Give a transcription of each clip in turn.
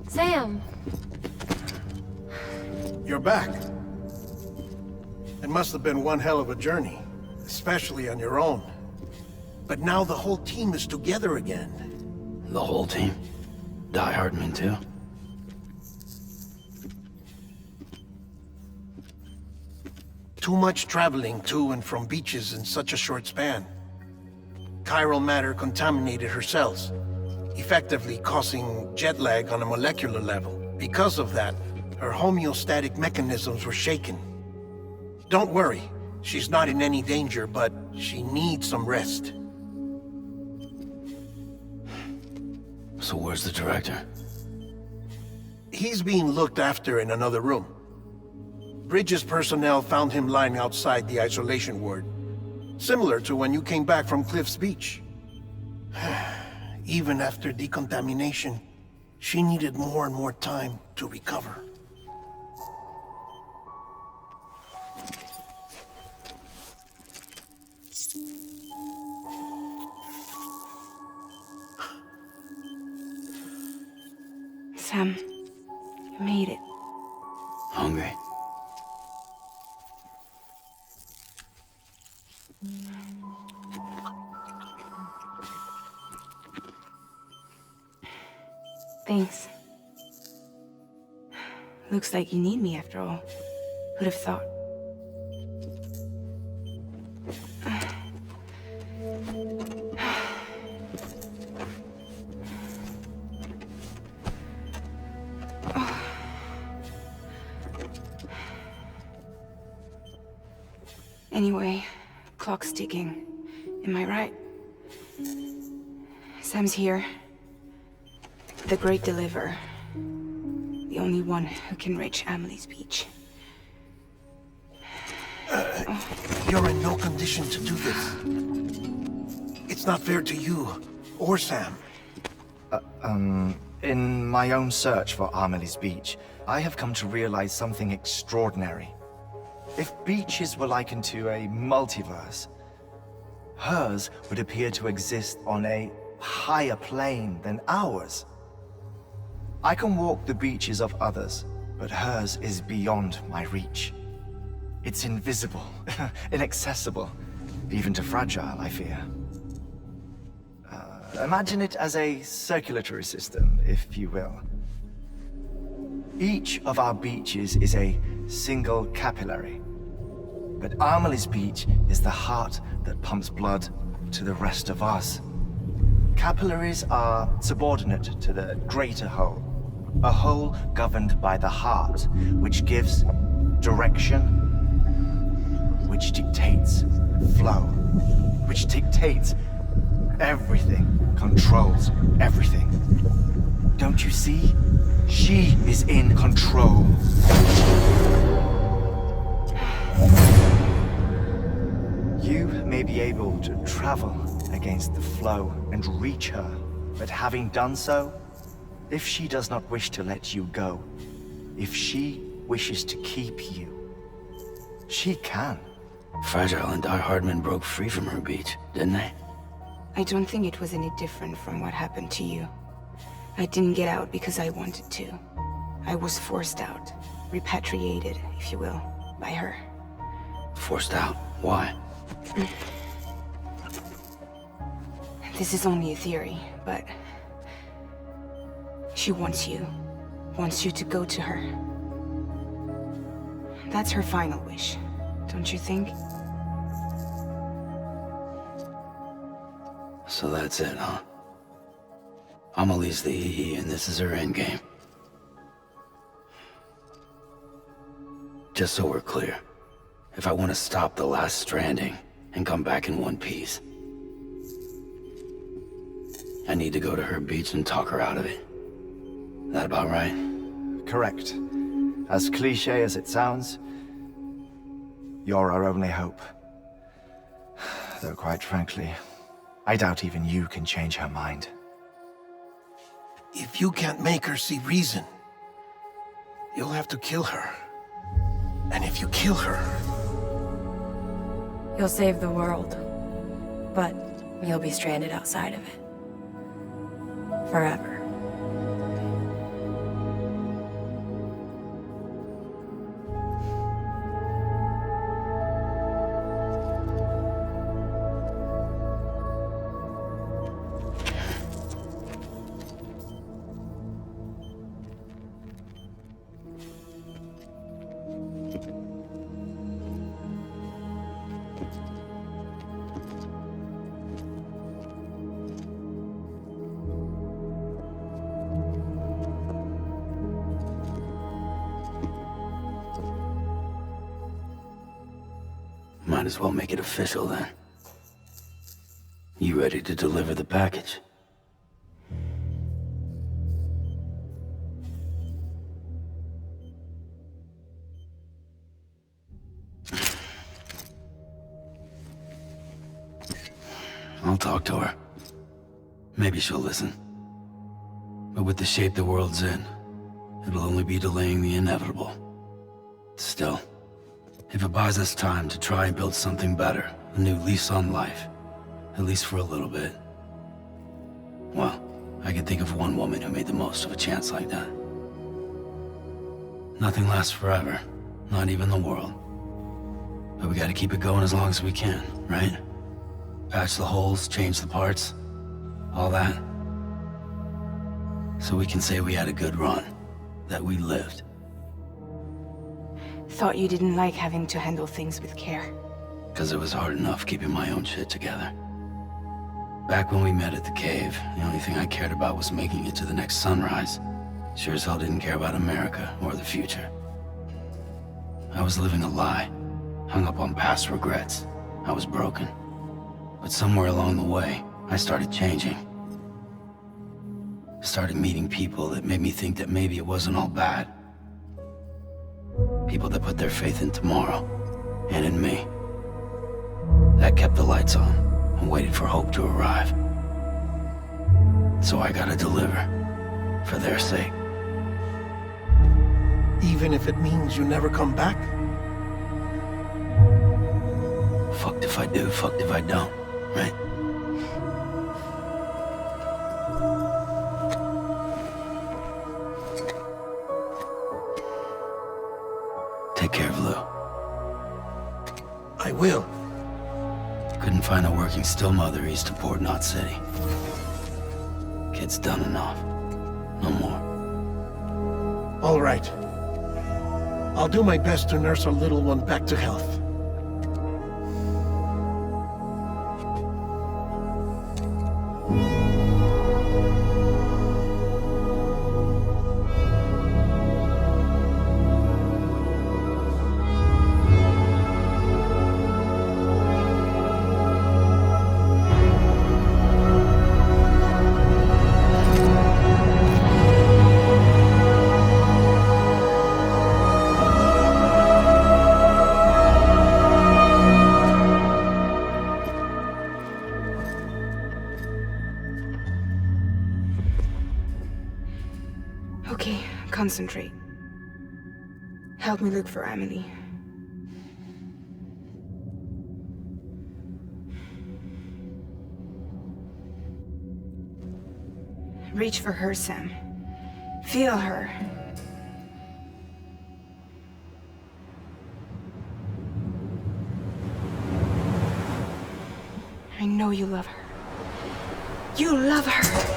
Sam! You're back. It must have been one hell of a journey, especially on your own. But now the whole team is together again. The whole team? Die Hardman too? Too much traveling to and from beaches in such a short span. Chiral matter contaminated her cells, effectively causing jet lag on a molecular level. Because of that, her homeostatic mechanisms were shaken. Don't worry, she's not in any danger, but she needs some rest. So where's the director? He's being looked after in another room. Bridges personnel found him lying outside the isolation ward. Similar to when you came back from Cliff's Beach. Even after decontamination, she needed more and more time to recover. Sam, you made it. Hungry? Thanks. Looks like you need me after all. Who'd have thought? Anyway, clock's ticking. Am I right? Sam's here. The Great Deliverer. The only one who can reach Amelie's Beach. You're in no condition to do this. It's not fair to you, or Sam. In my own search for Amelie's Beach, I have come to realize something extraordinary. If beaches were likened to a multiverse, hers would appear to exist on a higher plane than ours. I can walk the beaches of others, but hers is beyond my reach. It's invisible, inaccessible, even to fragile, I fear. Imagine it as a circulatory system, if you will. Each of our beaches is a single capillary. But Amelie's Beach is the heart that pumps blood to the rest of us. Capillaries are subordinate to the greater whole. A whole governed by the heart, which gives direction, which dictates flow, which dictates everything, controls everything. Don't you see? She is in control. You may be able to travel against the flow and reach her, but having done so, if she does not wish to let you go, if she wishes to keep you, she can. Fragile and Die Hardman broke free from her beach, didn't they? I don't think it was any different from what happened to you. I didn't get out because I wanted to. I was forced out. Repatriated, if you will, by her. Forced out? Why? This is only a theory, but... she wants you to go to her. That's her final wish, don't you think? So that's it, huh? Amelie's the EE and this is her endgame. Just so we're clear, if I want to stop the last Stranding and come back in one piece, I need to go to her beach and talk her out of it. That about right? Correct. As cliché as it sounds, you're our only hope. Though quite frankly, I doubt even you can change her mind. If you can't make her see reason, you'll have to kill her. And if you kill her... You'll save the world, but you'll be stranded outside of it. Forever. might as well make it official then. You ready to deliver the package? I'll talk to her. Maybe she'll listen. But with the shape the world's in, it'll only be delaying the inevitable. Still, if it buys us time to try and build something better, a new lease on life, at least for a little bit, well, I can think of one woman who made the most of a chance like that. Nothing lasts forever, not even the world. But we gotta keep it going as long as we can, right? Patch the holes, change the parts, all that. So we can say we had a good run, that we lived. Thought you didn't like having to handle things with care. Because it was hard enough keeping my own shit together. Back when we met at the cave, the only thing I cared about was making it to the next sunrise. Sure as hell didn't care about America or the future. I was living a lie, hung up on past regrets. I was broken. But somewhere along the way, I started changing. Started meeting people that made me think that maybe it wasn't all bad. People that put their faith in tomorrow, and in me. That kept the lights on, and waited for hope to arrive. So I gotta deliver, for their sake. Even if it means you never come back? Fucked if I do, fucked if I don't, right? Take care of Lou. I will. Couldn't find a working still mother east of Port Knot City. Kid's done enough. No more. All right. I'll do my best to nurse our little one back to health. Okay, concentrate. Help me look for Emily. Reach for her, Sam. Feel her. I know you love her. You love her!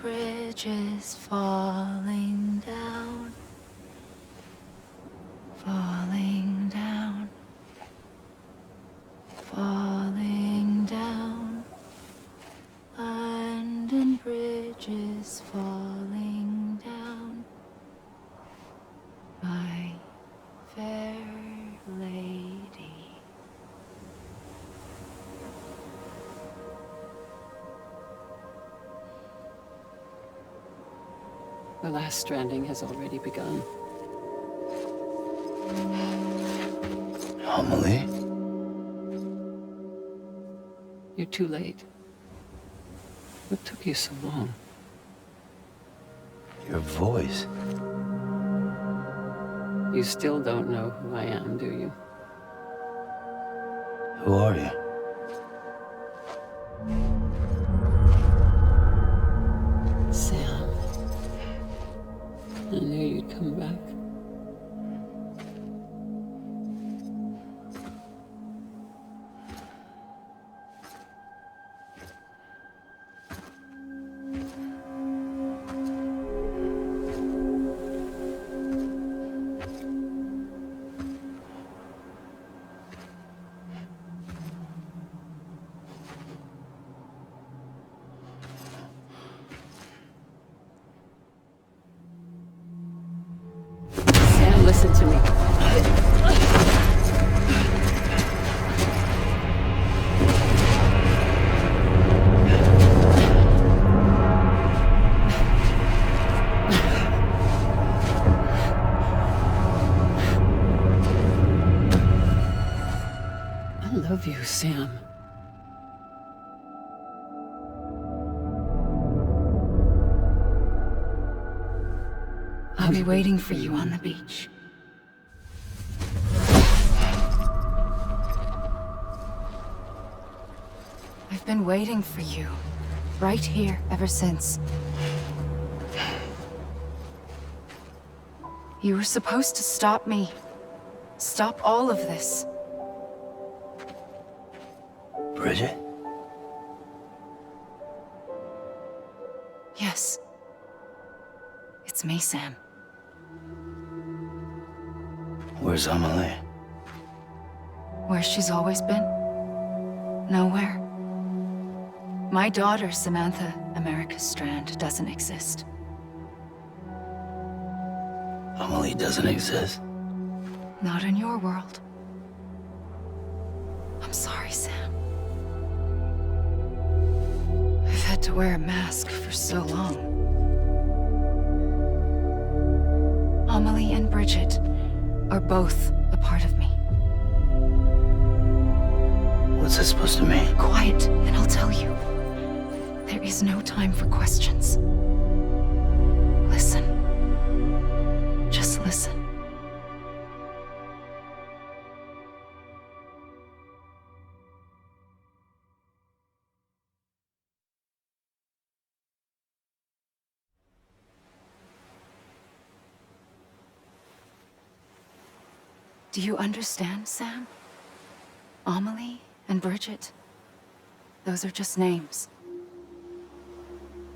bridges falling down, falling down, falling down. London bridges falling down, my fair lady. The last stranding has already begun. Amelie? You're too late. What took you so long? Your voice. You still don't know who I am, do you? Who are you? Sam. I knew you'd come back. Sam, listen to me. I love you, Sam. I'll be waiting for you on the beach. I've been waiting for you, right here, ever since. You were supposed to stop me. Stop all of this. Bridget? Yes. It's me, Sam. Where's Amelie? Where she's always been. Nowhere. My daughter, Samantha America Strand, doesn't exist. Amelie doesn't exist. Not in your world. I'm sorry, Sam. I've had to wear a mask for so long. Amelie and Bridget are both a part of me. What's that supposed to mean? Quiet, and I'll tell you. There is no time for questions. Listen. Just listen. Do you understand, Sam? Amelie and Bridget, those are just names.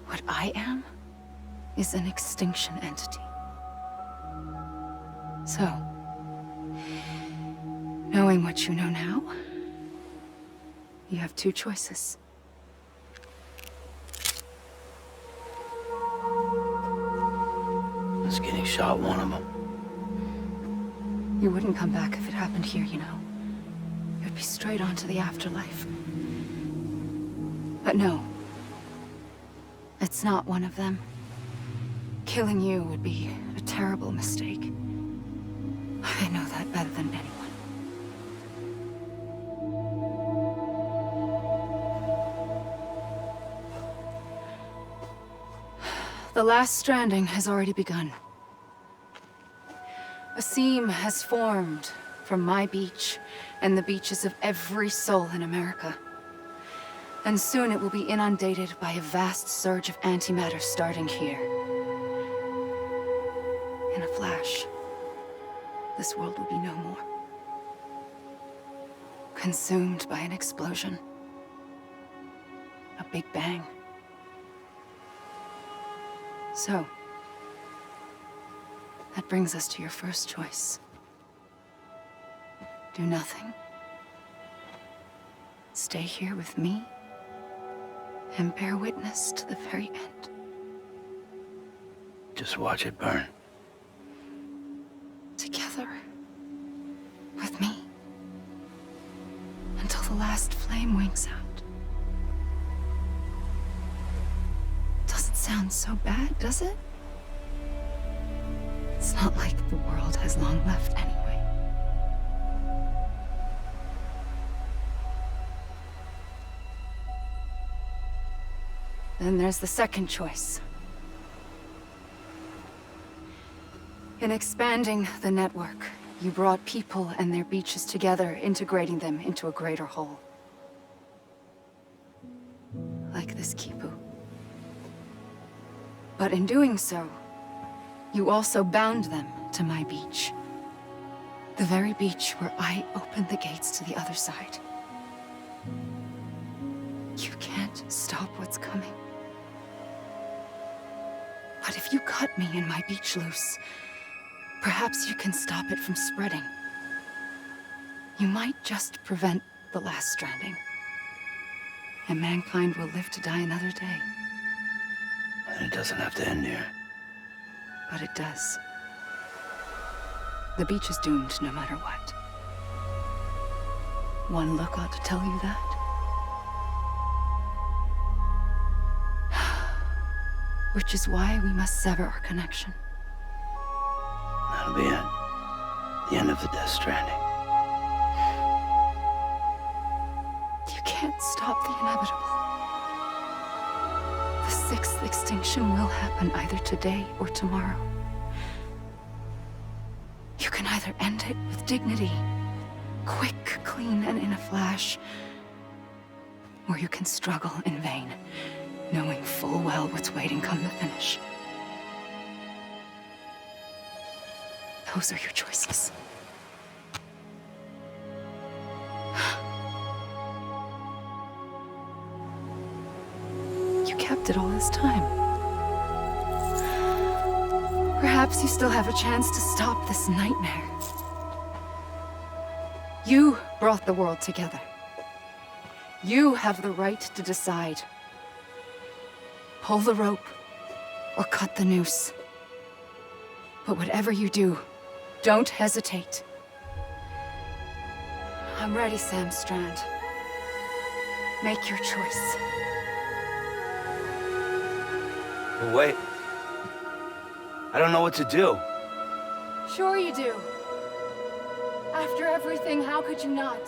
What I am is an extinction entity. So, knowing what you know now, you have two choices. Is getting shot one of them? You wouldn't come back if it happened here, you know. You'd be straight on to the afterlife. But no. It's not one of them. Killing you would be a terrible mistake. I know that better than anyone. The last stranding has already begun. A seam has formed from my beach and the beaches of every soul in America. And soon it will be inundated by a vast surge of antimatter starting here. In a flash, this world will be no more. Consumed by an explosion. A big bang. So, that brings us to your first choice. Do nothing. Stay here with me, and bear witness to the very end. Just watch it burn. Together. With me. Until the last flame winks out. Doesn't sound so bad, does it? It's not like the world has long left anyway. Then there's the second choice. In expanding the network, you brought people and their beaches together, integrating them into a greater whole. Like this Kipu. But in doing so, you also bound them to my beach. The very beach where I opened the gates to the other side. You can't stop what's coming. But if you cut me and my beach loose, perhaps you can stop it from spreading. You might just prevent the last stranding. And mankind will live to die another day. And it doesn't have to end here. But it does. The beach is doomed no matter what. One look ought to tell you that. Which is why we must sever our connection. That'll be it. The end of the Death Stranding. You can't stop the inevitable. The sixth extinction will happen either today or tomorrow. You can either end it with dignity, quick, clean, and in a flash, or you can struggle in vain, knowing full well what's waiting come the finish. Those are your choices. You kept it all this time. Perhaps you still have a chance to stop this nightmare. You brought the world together. You have the right to decide. Pull the rope, or cut the noose. But whatever you do, don't hesitate. I'm ready, Sam Strand. Make your choice. But wait. I don't know what to do. Sure you do. After everything, how could you not?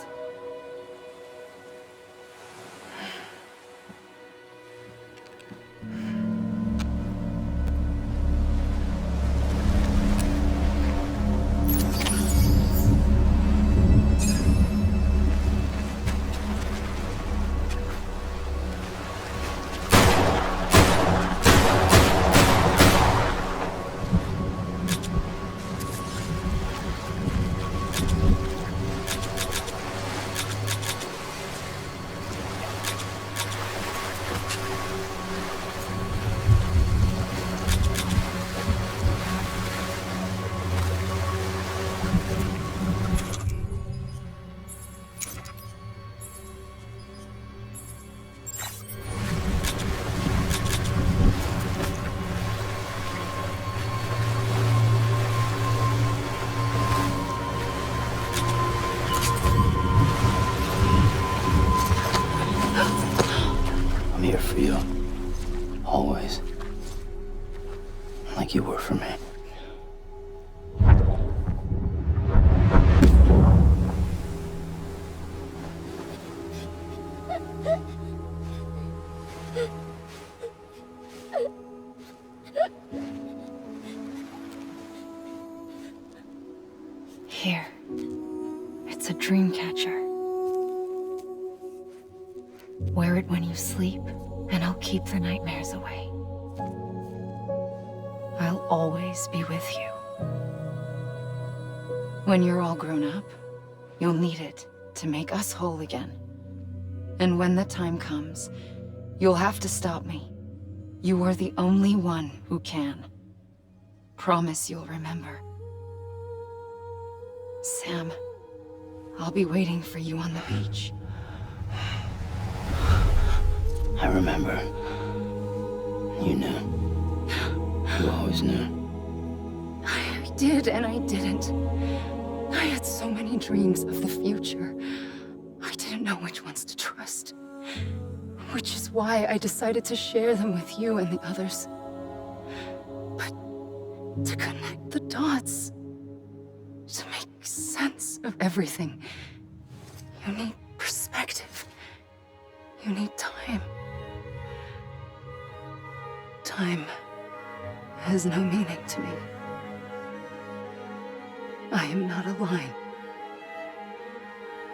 I'm here for you. Always. Like you were for me. Here. It's a dream catcher. Wear it when you sleep, and I'll keep the nightmares away. I'll always be with you. When you're all grown up, you'll need it to make us whole again. And when the time comes, you'll have to stop me. You are the only one who can. Promise you'll remember. Sam, I'll be waiting for you on the beach. I remember. You knew. You always knew. I did and I didn't. I had so many dreams of the future. I didn't know which ones to trust. Which is why I decided to share them with you and the others. But to connect the dots, to make sense of everything, you need perspective. You need time. Time has no meaning to me. I am not a line.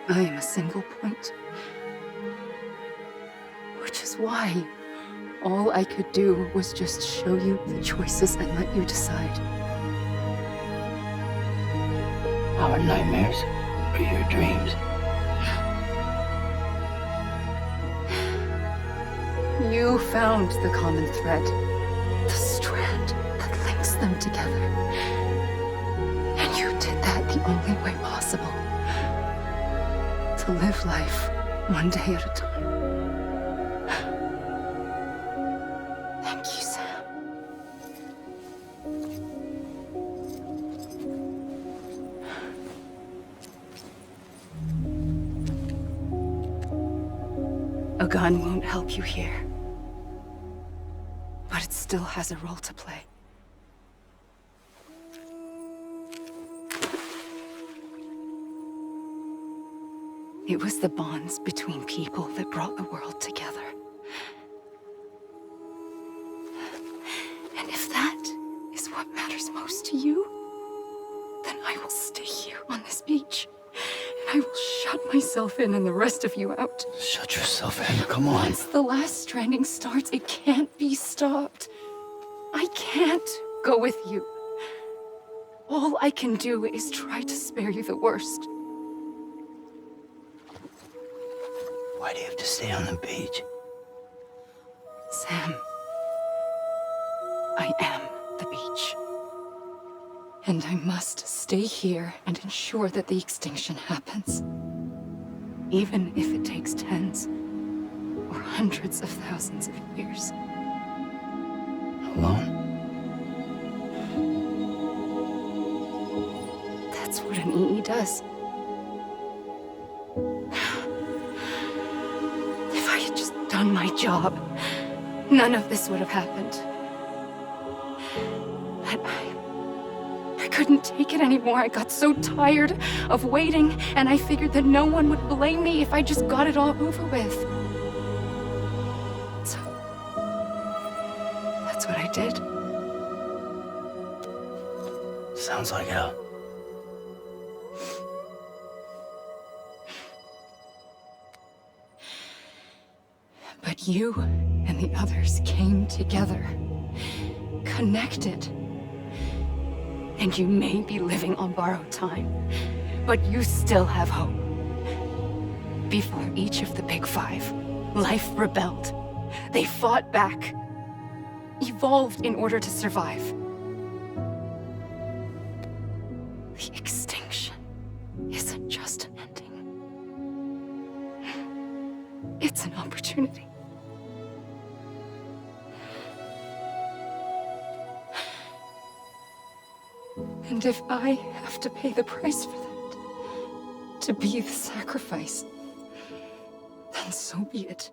I am a single point. Which is why all I could do was just show you the choices and let you decide. Our nightmares or your dreams? You found the common thread, the strand that links them together. And you did that the only way possible. To live life one day at a time. Thank you, Sam. A gun won't help you here. But it still has a role to play. It was the bonds between people that brought the world together. And if that is what matters most to you, then I will stay here on this beach. And I will shut myself in and the rest of you out. Shut yourself in, come on. Once the last stranding starts, it can't be stopped. I can't go with you. All I can do is try to spare you the worst. Why do you have to stay on the beach? Sam, I am the beach. And I must stay here and ensure that the extinction happens. Even if it takes tens or hundreds of thousands of years. Alone? That's what an EE does. If I had just done my job, none of this would have happened. But I couldn't take it anymore. I got so tired of waiting, and I figured that no one would blame me if I just got it all over with. So, that's what I did. Sounds like hell. But you and the others came together, connected. And you may be living on borrowed time, but you still have hope. Before each of the Big Five, life rebelled. They fought back, evolved in order to survive. The extinction isn't just an ending. It's an opportunity. And if I have to pay the price for that, to be the sacrifice, then so be it.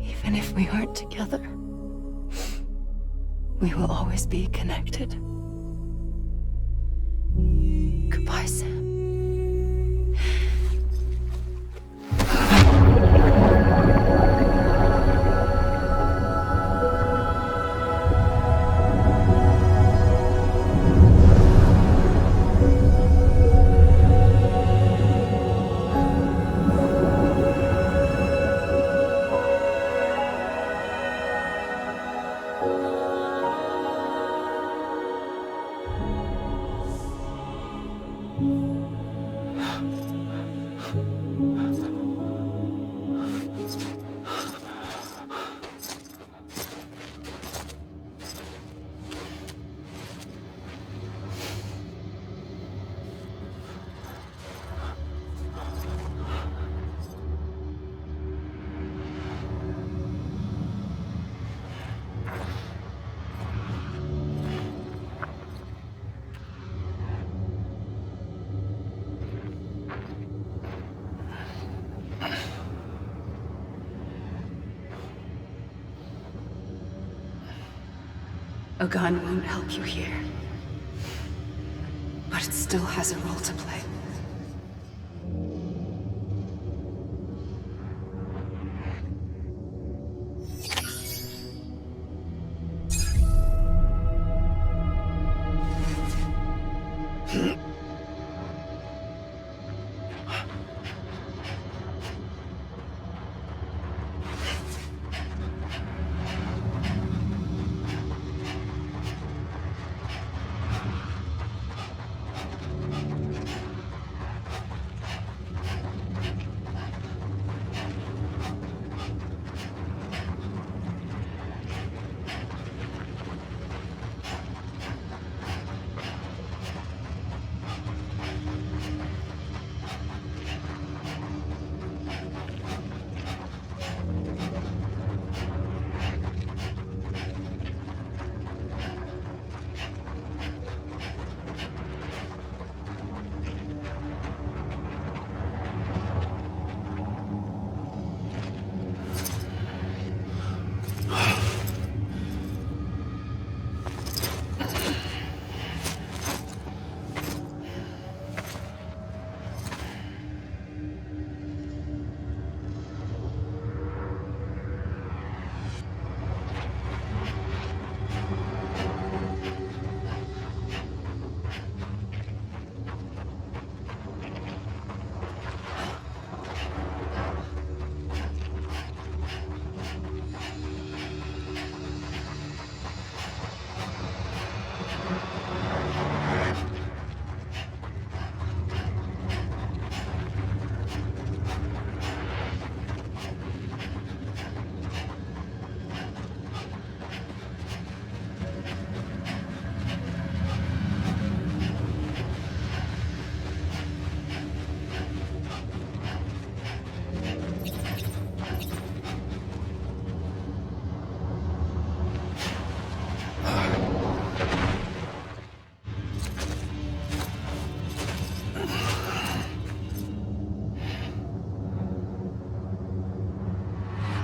Even if we aren't together, we will always be connected. Goodbye, Sam. A gun won't help you here. But it still has a role to play.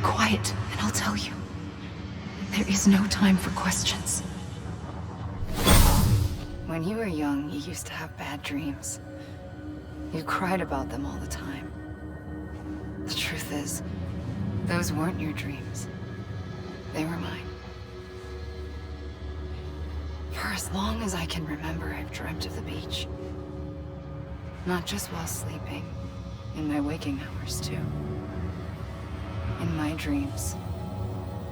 Quiet, and I'll tell you. There is no time for questions. When you were young, you used to have bad dreams. You cried about them all the time. The truth is, those weren't your dreams. They were mine. For as long as I can remember, I've dreamt of the beach. Not just while sleeping, in my waking hours too. In my dreams,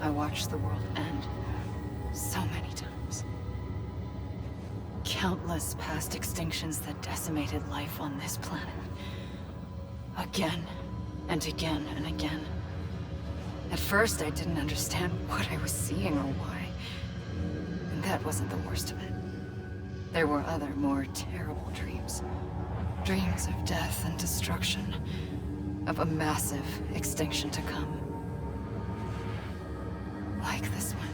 I watched the world end so many times. Countless past extinctions that decimated life on this planet. Again, and again, and again. At first, I didn't understand what I was seeing or why. And that wasn't the worst of it. There were other, more terrible dreams. Dreams of death and destruction. Of a massive extinction to come. Like this one.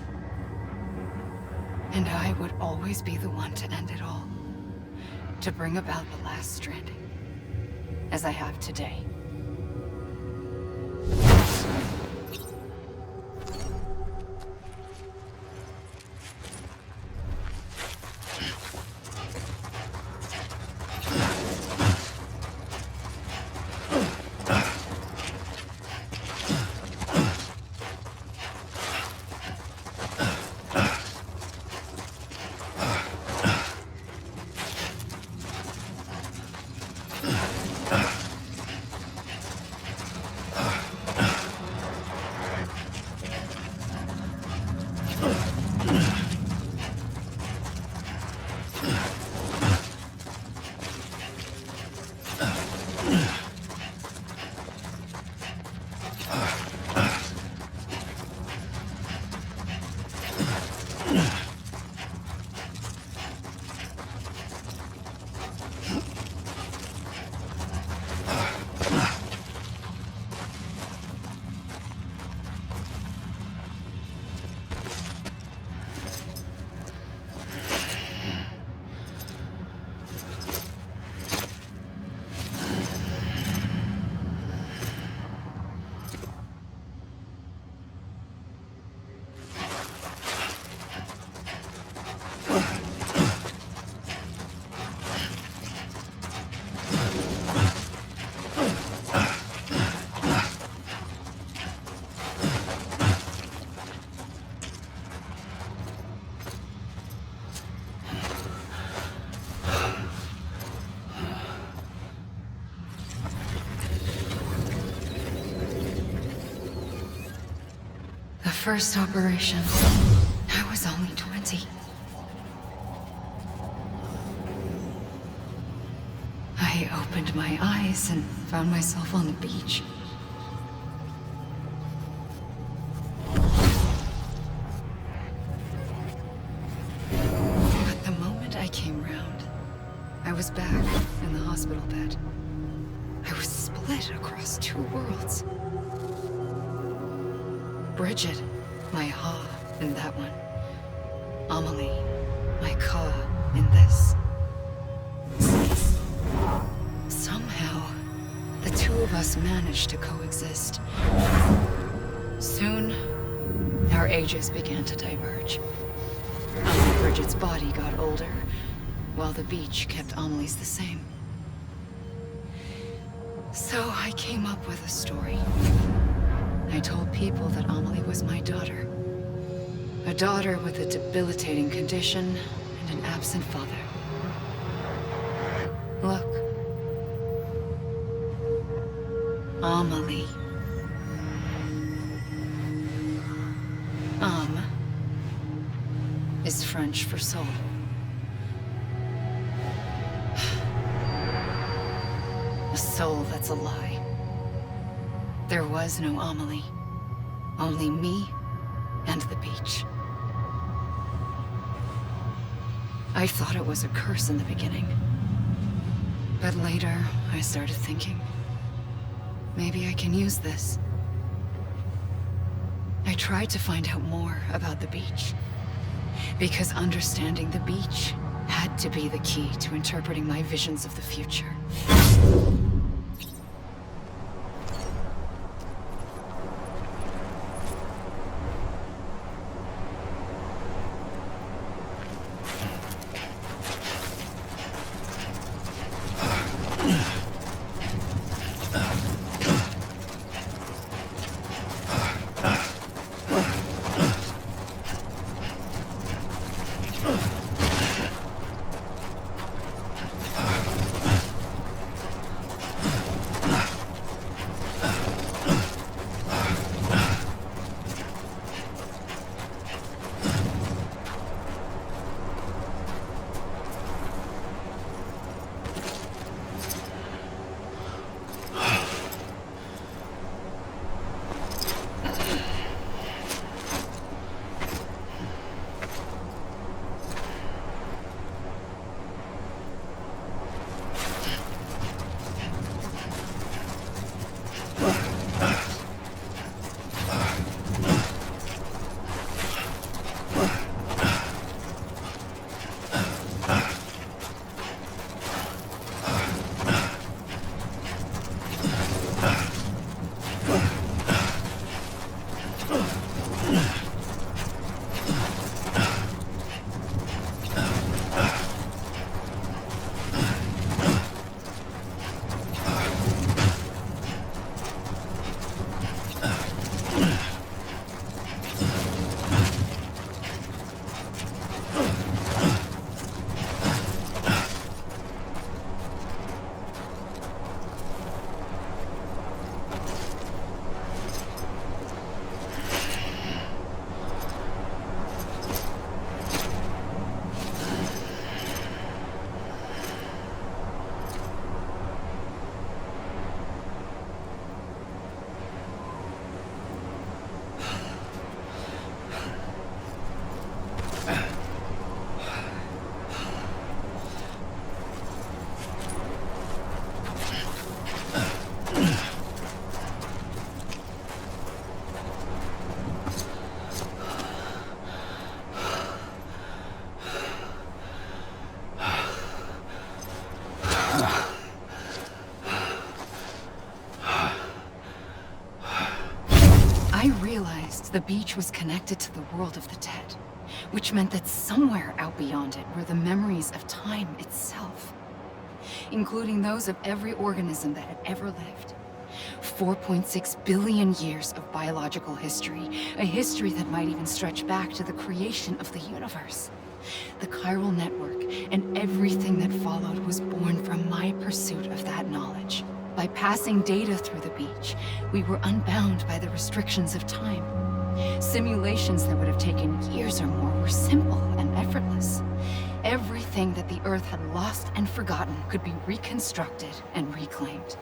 And I would always be the one to end it all. To bring about the last stranding. As I have today. first operation, I was only 20. I opened my eyes and found myself on the beach. But the moment I came round, I was back in the hospital bed. I was split across two worlds. Bridget, my Ha in that one. Amelie, my Ka in this. Somehow, the two of us managed to coexist. Soon, our ages began to diverge. Bridget's body got older, while the beach kept Amelie's the same. So I came up with a story. I told people that Amelie was my daughter. A daughter with a debilitating condition and an absent father. Look. Amelie. Is French for soul. A soul that's a lie. There was no Amelie. Only me and the beach. I thought it was a curse in the beginning. But later, I started thinking, maybe I can use this. I tried to find out more about the beach. Because understanding the beach had to be the key to interpreting my visions of the future. The beach was connected to the world of the dead, which meant that somewhere out beyond it were the memories of time itself, including those of every organism that had ever lived. 4.6 billion years of biological history, a history that might even stretch back to the creation of the universe. The chiral network and everything that followed was born from my pursuit of that knowledge. By passing data through the beach, we were unbound by the restrictions of time. Simulations that would have taken years or more were simple and effortless. Everything that the Earth had lost and forgotten could be reconstructed and reclaimed.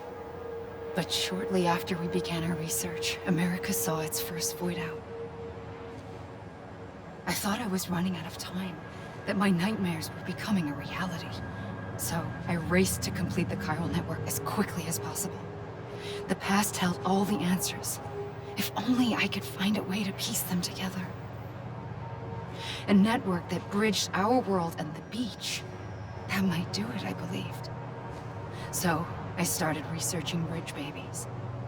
But shortly after we began our research, America saw its first void out. I thought I was running out of time, that my nightmares were becoming a reality. So I raced to complete the chiral network as quickly as possible. The past held all the answers. If only I could find a way to piece them together. A network that bridged our world and the beach. That might do it, I believed. So I started researching bridge babies,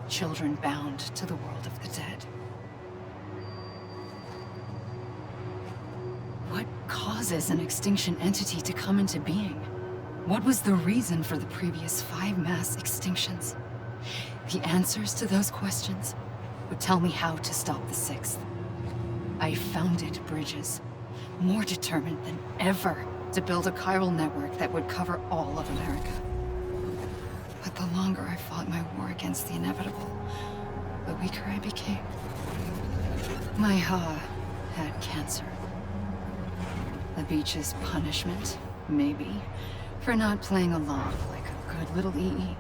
children bound to the world of the dead. What causes an extinction entity to come into being? What was the reason for the previous 5 mass extinctions? The answers to those questions would tell me how to stop the 6th. I founded bridges, more determined than ever to build a chiral network that would cover all of America. But the longer I fought my war against the inevitable, the weaker I became. My Ha had cancer. The beach's punishment, maybe, for not playing along like a good little EE.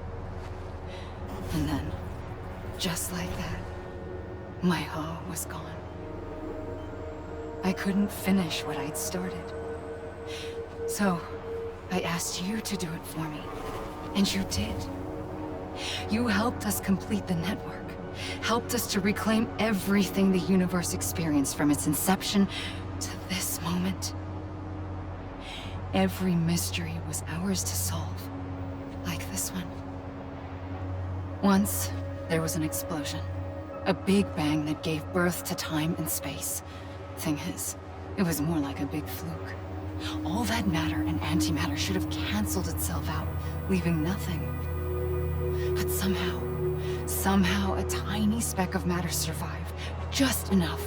And then, just like that, my Ha was gone. I couldn't finish what I'd started. So, I asked you to do it for me. And you did. You helped us complete the network. Helped us to reclaim everything the universe experienced from its inception to this moment. Every mystery was ours to solve. Like this one. Once, there was an explosion. A big bang that gave birth to time and space. Thing is, it was more like a big fluke. All that matter and antimatter should have canceled itself out, leaving nothing. But somehow a tiny speck of matter survived. Just enough.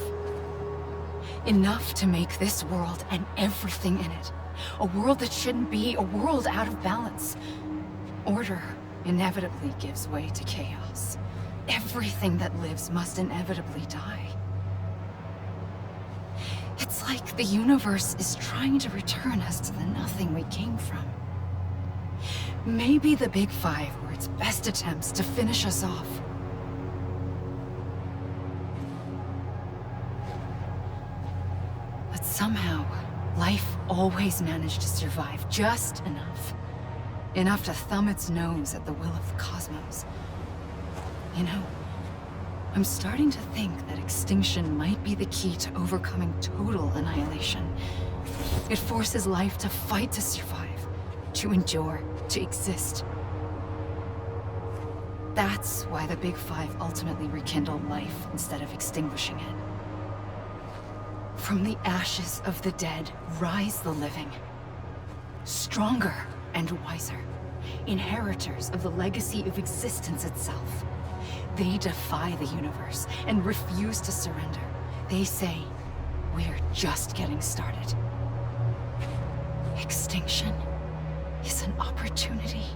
Enough to make this world and everything in it. A world that shouldn't be, a world out of balance. Order inevitably gives way to chaos. Everything that lives must inevitably die. It's like the universe is trying to return us to the nothing we came from. Maybe the Big Five were its best attempts to finish us off. But somehow, life always managed to survive just enough. Enough to thumb its nose at the will of the cosmos. You know, I'm starting to think that extinction might be the key to overcoming total annihilation. It forces life to fight to survive, to endure, to exist. That's why the Big Five ultimately rekindled life instead of extinguishing it. From the ashes of the dead rise the living. Stronger and wiser. Inheritors of the legacy of existence itself. They defy the universe and refuse to surrender. They say, we're just getting started. Extinction is an opportunity.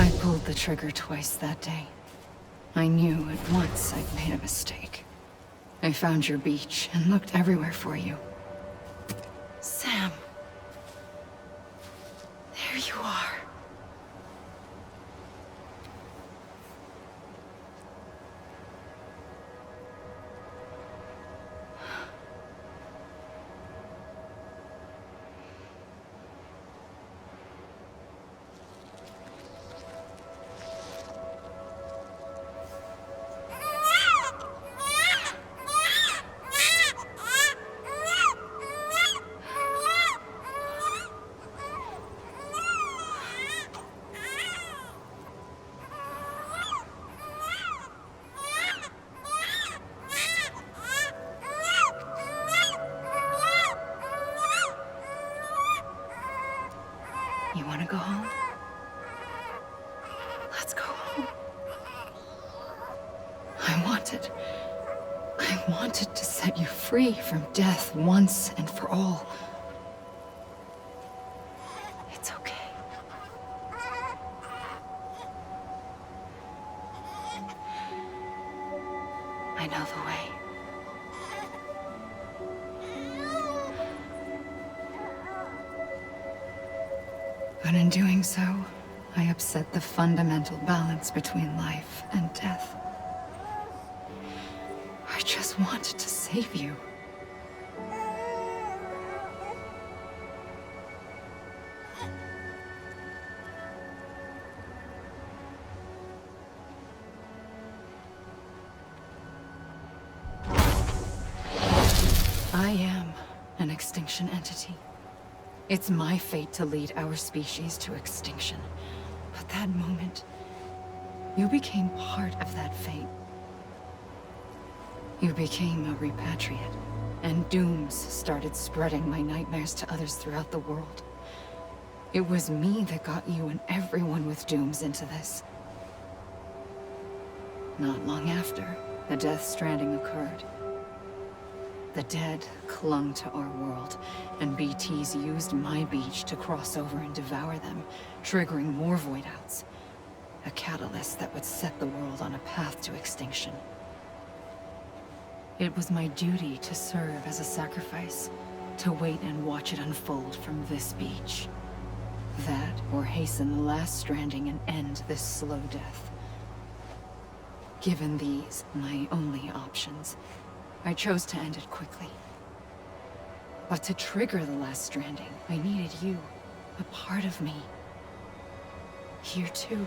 I pulled the trigger twice that day. I knew at once I'd made a mistake. I found your beach and looked everywhere for you. Sam. There you are. You want to go home? Let's go home. I wanted to set you free from death once and for all. It's okay. I know the way. But in doing so, I upset the fundamental balance between life and death. I just wanted to save you. I am an extinction entity. It's my fate to lead our species to extinction. But that moment, you became part of that fate. You became a repatriate, and dooms started spreading my nightmares to others throughout the world. It was me that got you and everyone with dooms into this. Not long after, the Death Stranding occurred. The dead clung to our world, and BTs used my beach to cross over and devour them, triggering more void outs. A catalyst that would set the world on a path to extinction. It was my duty to serve as a sacrifice, to wait and watch it unfold from this beach. That, or hasten the last stranding and end this slow death. Given these, my only options, I chose to end it quickly. But to trigger the last stranding, I needed you, a part of me. Here too.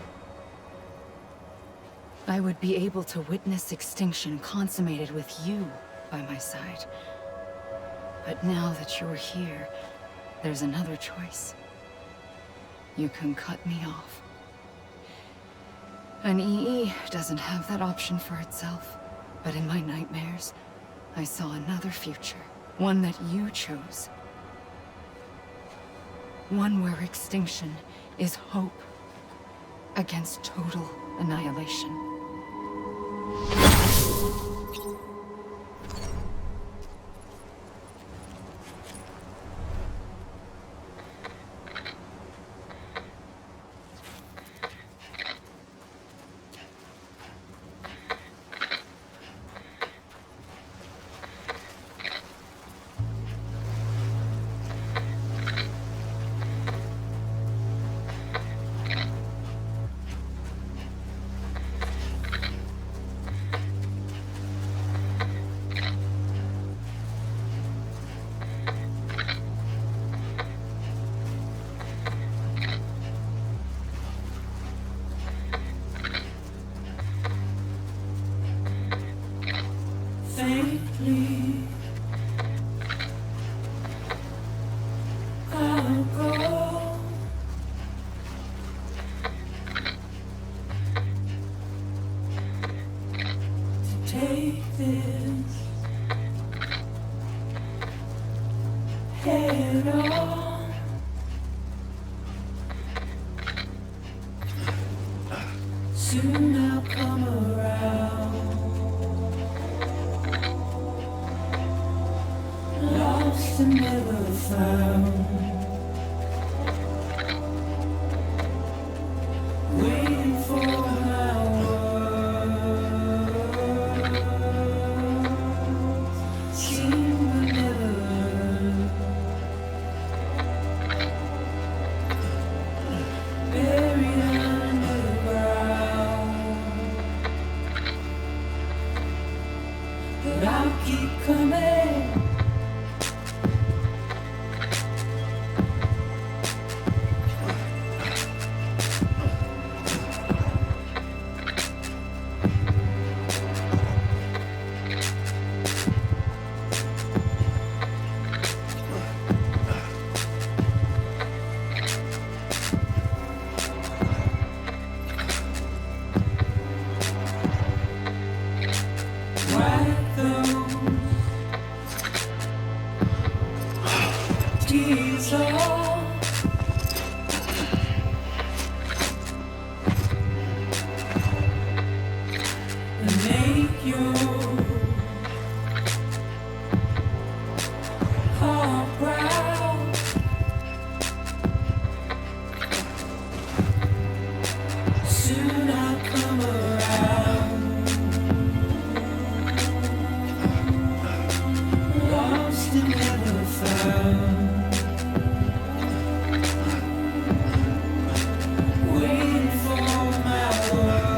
I would be able to witness extinction consummated with you by my side. But now that you're here, there's another choice. You can cut me off. An EE doesn't have that option for itself, but in my nightmares, I saw another future, one that you chose. One where extinction is hope against total annihilation. take this head on. Soon I'll come around. Lost and never found. Waiting for my words. Seen but never learned. Buried underground. But I'll keep coming. Wipe those tears off. And make your heart proud. Soon I'll come around. Lost and never found. Waiting for my words.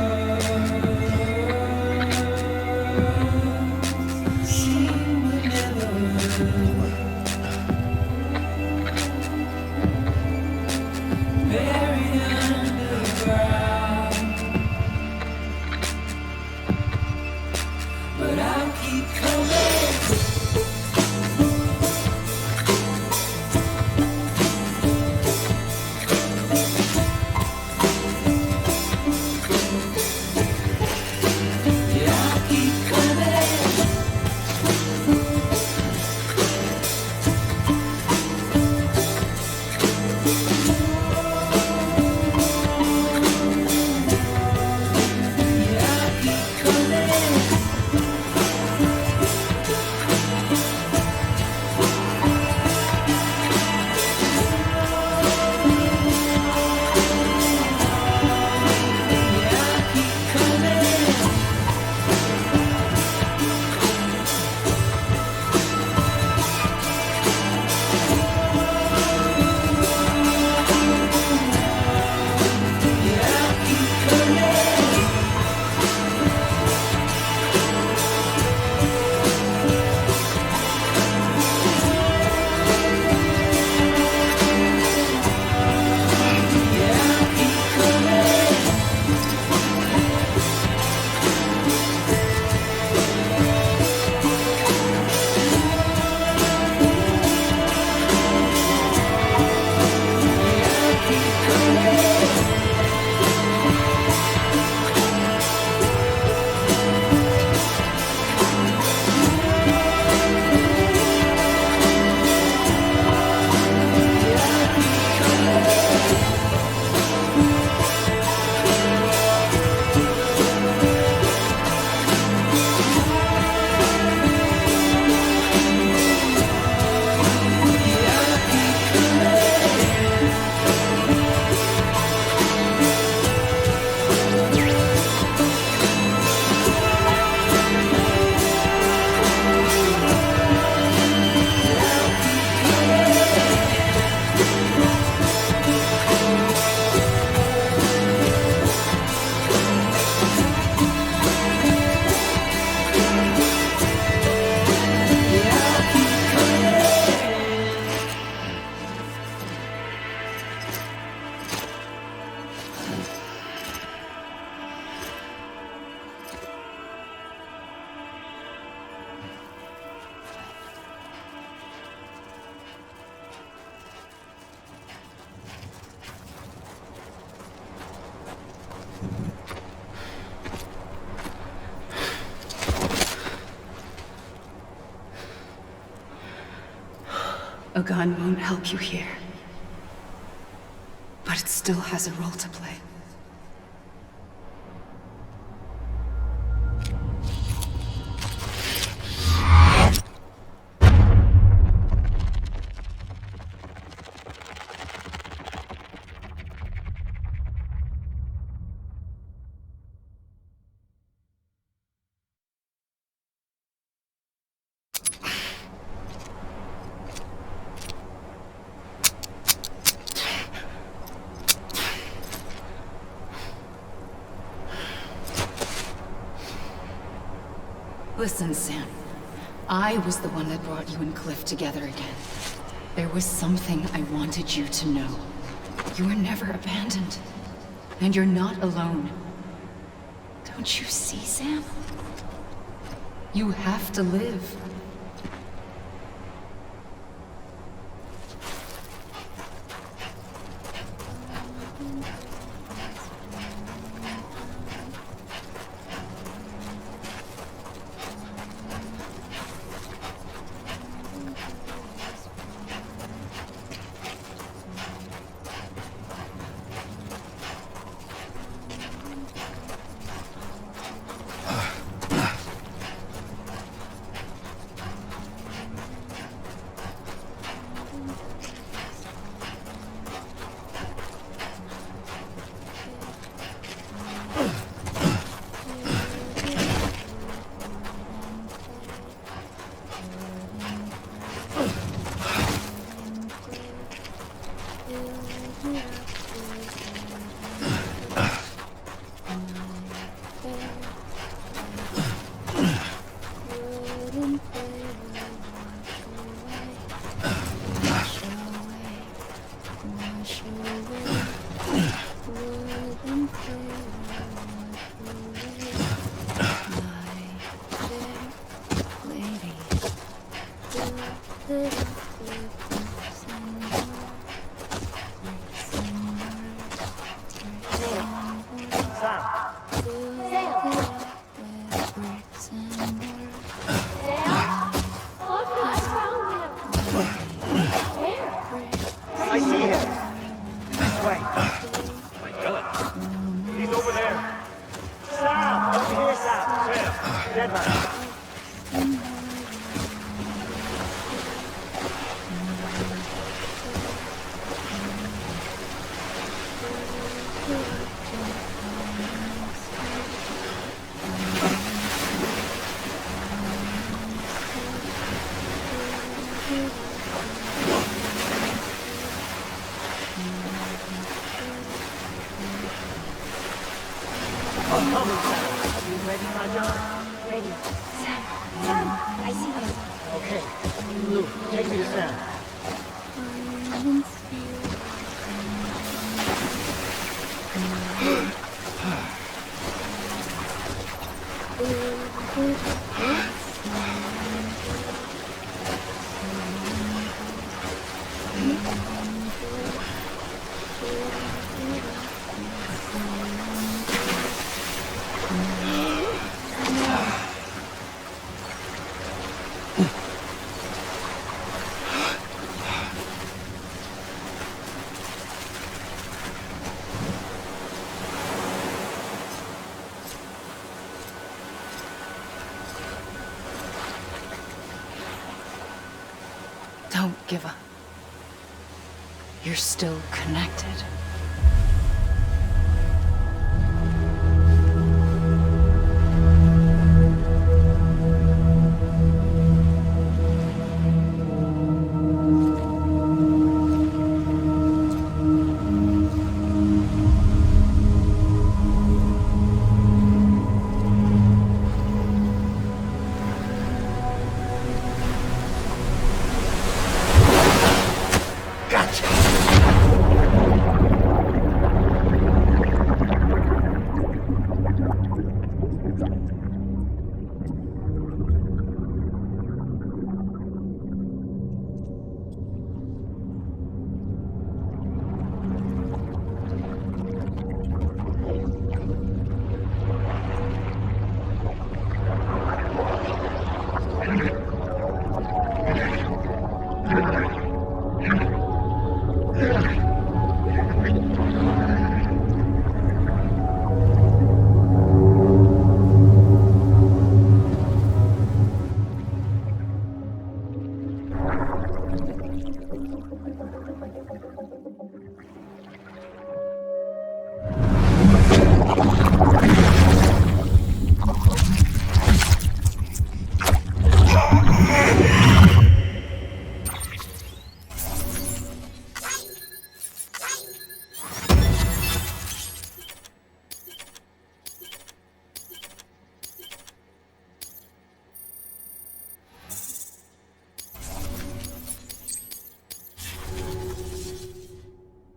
A gun won't help you here. But it still has a role to play. Listen, Sam. I was the one that brought you and Cliff together again. There was something I wanted you to know. You were never abandoned. And you're not alone. Don't you see, Sam? You have to live. I see him. This way. My God. He's over there. Sam! Over here, Sam. Sam. Dead man. Okay, Luke, take me to Sam. Don't give up. You're still connected. Gotcha.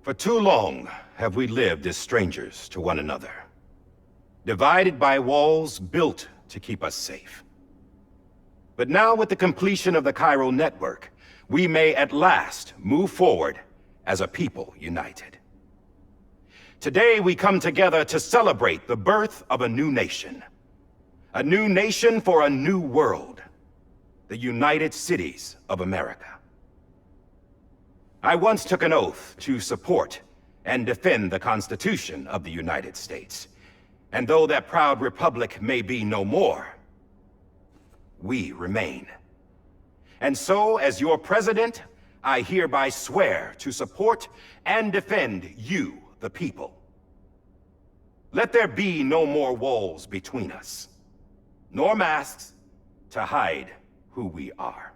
For too long have we lived as strangers to one another, divided by walls built to keep us safe. But now with the completion of the chiral network, we may at last move forward as a people united. Today we come together to celebrate the birth of a new nation. A new nation for a new world. The United Cities of America. I once took an oath to support and defend the Constitution of the United States. And though that proud republic may be no more, we remain. And so, as your president, I hereby swear to support and defend you, the people. Let there be no more walls between us, nor masks to hide who we are.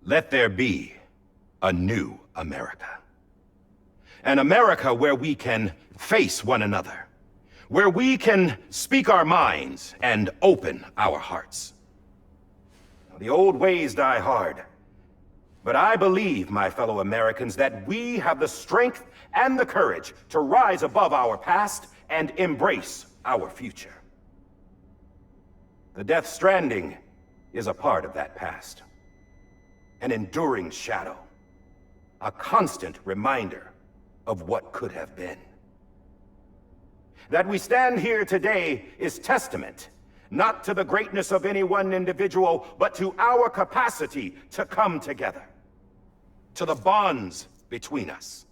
Let there be a new America. An America where we can face one another. Where we can speak our minds and open our hearts. The old ways die hard. But I believe, my fellow Americans, that we have the strength and the courage to rise above our past and embrace our future. The Death Stranding is a part of that past. An enduring shadow. A constant reminder of what could have been. That we stand here today is testament, not to the greatness of any one individual, but to our capacity to come together. To the bonds between us.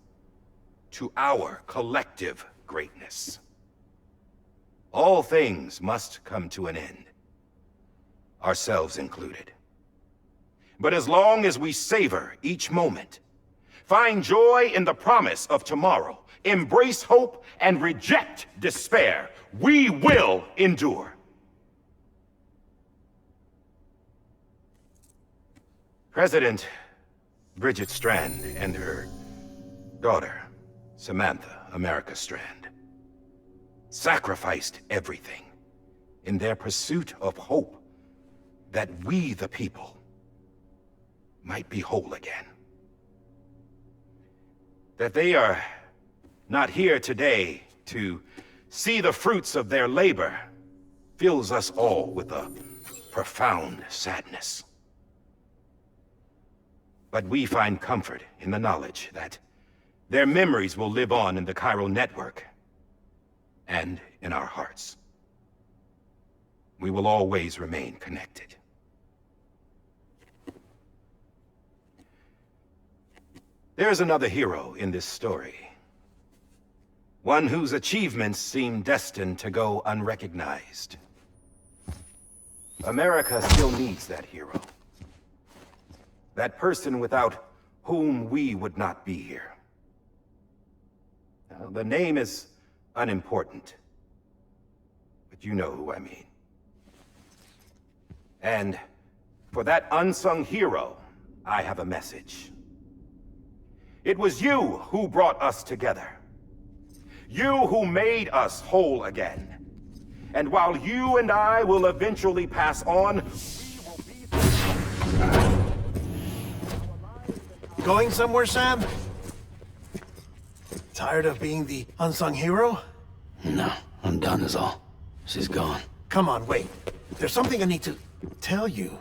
To our collective greatness. All things must come to an end. Ourselves included. But as long as we savor each moment, find joy in the promise of tomorrow, embrace hope, and reject despair, we will endure. President Bridget Strand and her daughter, Samantha America Strand, sacrificed everything in their pursuit of hope that we, the people, might be whole again. That they are not here today to see the fruits of their labor fills us all with a profound sadness. But we find comfort in the knowledge that their memories will live on in the chiral network and in our hearts. We will always remain connected. There's another hero in this story. One whose achievements seem destined to go unrecognized. America still needs that hero. That person without whom we would not be here. Now, the name is unimportant, but you know who I mean. And for that unsung hero, I have a message. It was you who brought us together. You who made us whole again. And while you and I will eventually pass on, we will be... Going somewhere, Sam? Tired of being the unsung hero? No, I'm done is all. She's gone. Come on, wait. There's something I need to tell you.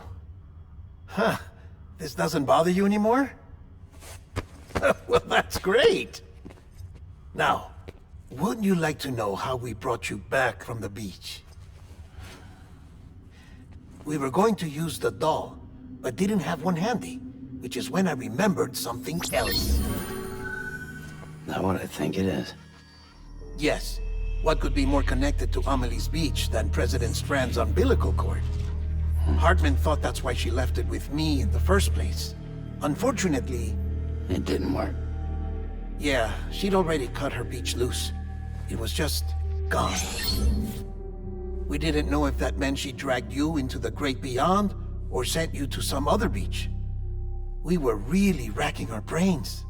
Huh. This doesn't bother you anymore? Well, that's great. Now, wouldn't you like to know how we brought you back from the beach? We were going to use the doll, but didn't have one handy, which is when I remembered something else. Not what I think it is. Yes. What could be more connected to Amelie's beach than President Strand's umbilical cord? Hartman thought that's why she left it with me in the first place. Unfortunately... It didn't work. Yeah, she'd already cut her beach loose. It was just gone. We didn't know if that meant she dragged you into the great beyond, or sent you to some other beach. We were really racking our brains.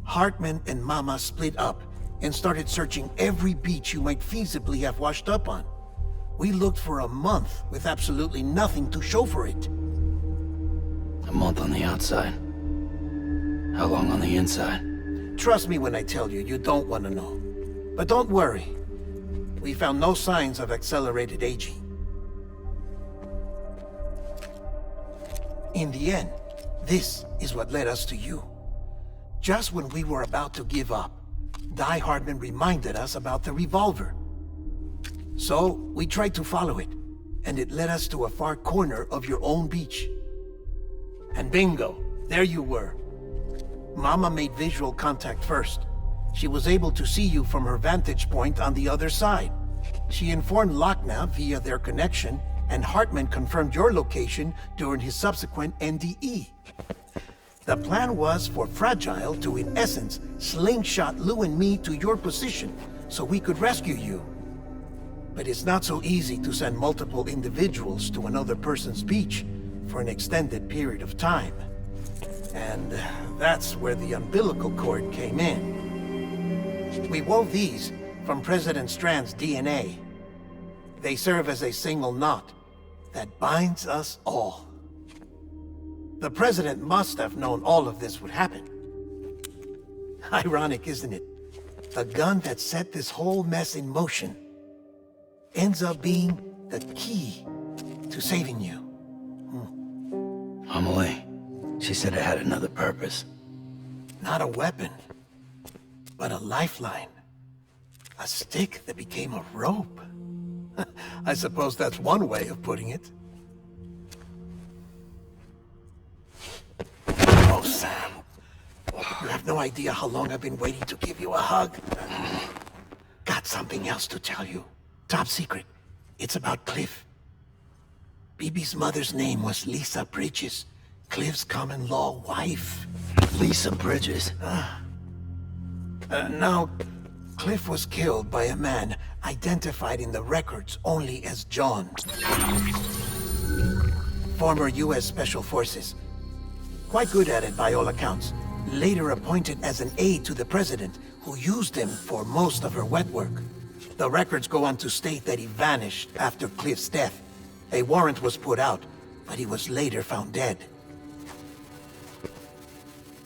Hartman and Mama split up and started searching every beach you might feasibly have washed up on. We looked for a month with absolutely nothing to show for it. A month on the outside. How long on the inside? Trust me when I tell you, you don't want to know. But don't worry. We found no signs of accelerated aging. In the end, this is what led us to you. Just when we were about to give up, Die Hardman reminded us about the revolver. So, we tried to follow it, and it led us to a far corner of your own beach. And bingo, there you were. Mama made visual contact first. She was able to see you from her vantage point on the other side. She informed Lochna via their connection, and Hartman confirmed your location during his subsequent NDE. The plan was for Fragile to, in essence, slingshot Lou and me to your position so we could rescue you. But it's not so easy to send multiple individuals to another person's beach for an extended period of time. And that's where the umbilical cord came in. We wove these from President Strand's DNA. They serve as a single knot that binds us all. The President must have known all of this would happen. Ironic, isn't it? The gun that set this whole mess in motion ends up being the key to saving you. Amelie, she said it had another purpose. Not a weapon, but a lifeline. A stick that became a rope. I suppose that's one way of putting it. Oh, Sam. You have no idea how long I've been waiting to give you a hug. Got something else to tell you. Top secret. It's about Cliff. Bibi's mother's name was Lisa Bridges, Cliff's common-law wife. Lisa Bridges? Now, Cliff was killed by a man identified in the records only as John. Former U.S. Special Forces. Quite good at it by all accounts. Later appointed as an aide to the president, who used him for most of her wet work. The records go on to state that he vanished after Cliff's death. A warrant was put out, but he was later found dead.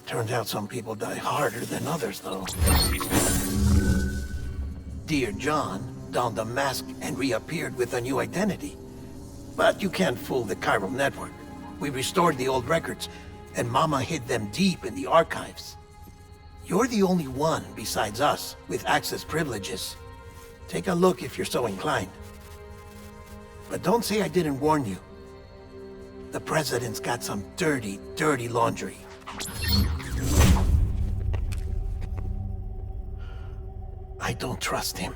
Turns out some people die harder than others, though. Dear John donned a mask and reappeared with a new identity. But you can't fool the chiral network. We restored the old records, and Mama hid them deep in the archives. You're the only one besides us with access privileges. Take a look if you're so inclined. But don't say I didn't warn you. The President's got some dirty, dirty laundry. I don't trust him,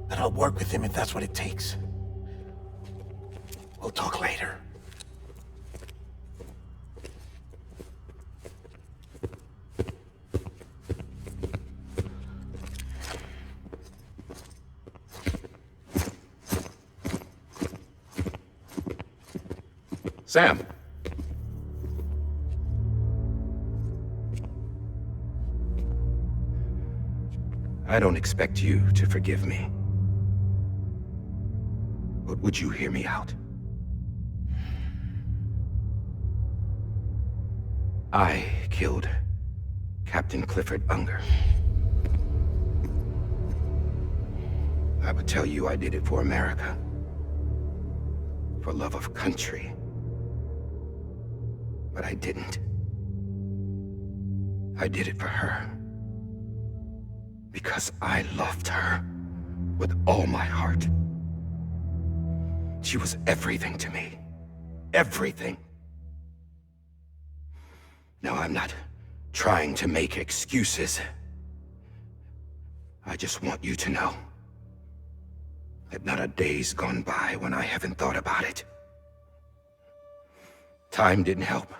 but I'll work with him if that's what it takes. We'll talk later. Sam. I don't expect you to forgive me. But would you hear me out? I killed Captain Clifford Unger. I would tell you I did it for America. For love of country. But I didn't. I did it for her. Because I loved her with all my heart. She was everything to me. Everything. Now, I'm not trying to make excuses. I just want you to know that not a day's gone by when I haven't thought about it. Time didn't help.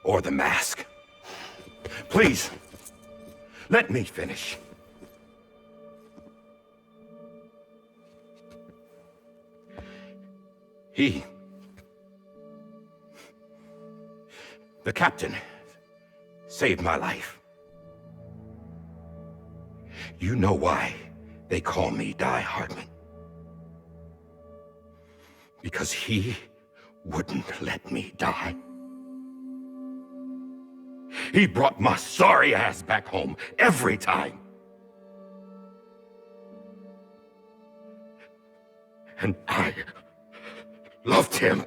Or the mask. Please, let me finish. The captain saved my life. You know why they call me Die Hardman? Because he wouldn't let me die. He brought my sorry ass back home every time. And I loved him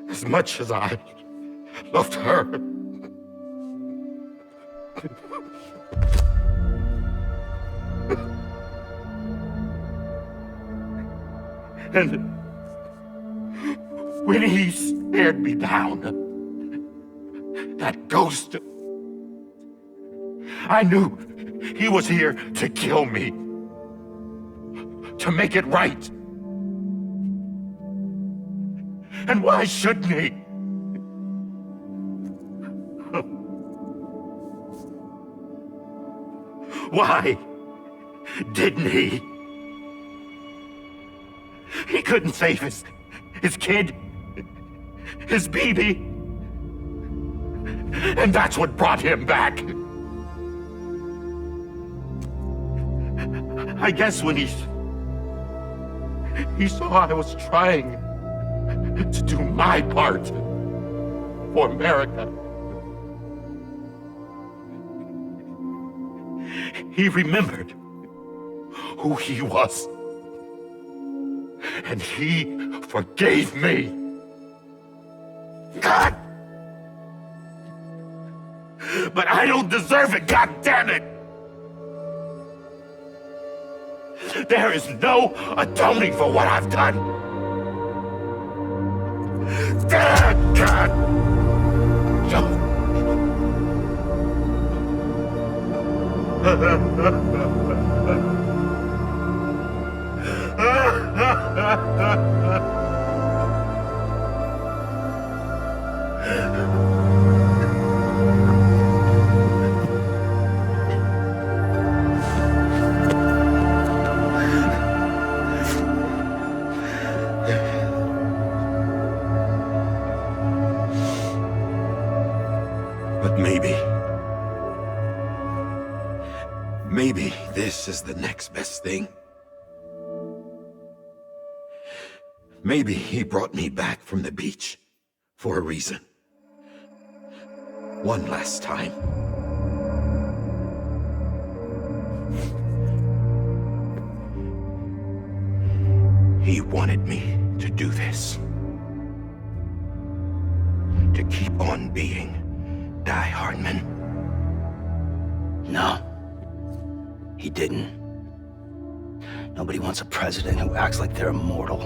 as much as I loved her. And when he stared me down, that ghost, I knew he was here to kill me, to make it right. And why shouldn't he? Why didn't he? He couldn't save his kid, his baby. And that's what brought him back. I guess when he saw I was trying to do my part for America, he remembered who he was. And he forgave me. God! But I don't deserve it, God damn it! There is no atoning for what I've done. God! But maybe this is the next best thing. Maybe he brought me back from the beach for a reason. One last time. He wanted me to do this. To keep on being Die Hardman. No. He didn't. Nobody wants a president who acts like they're immortal.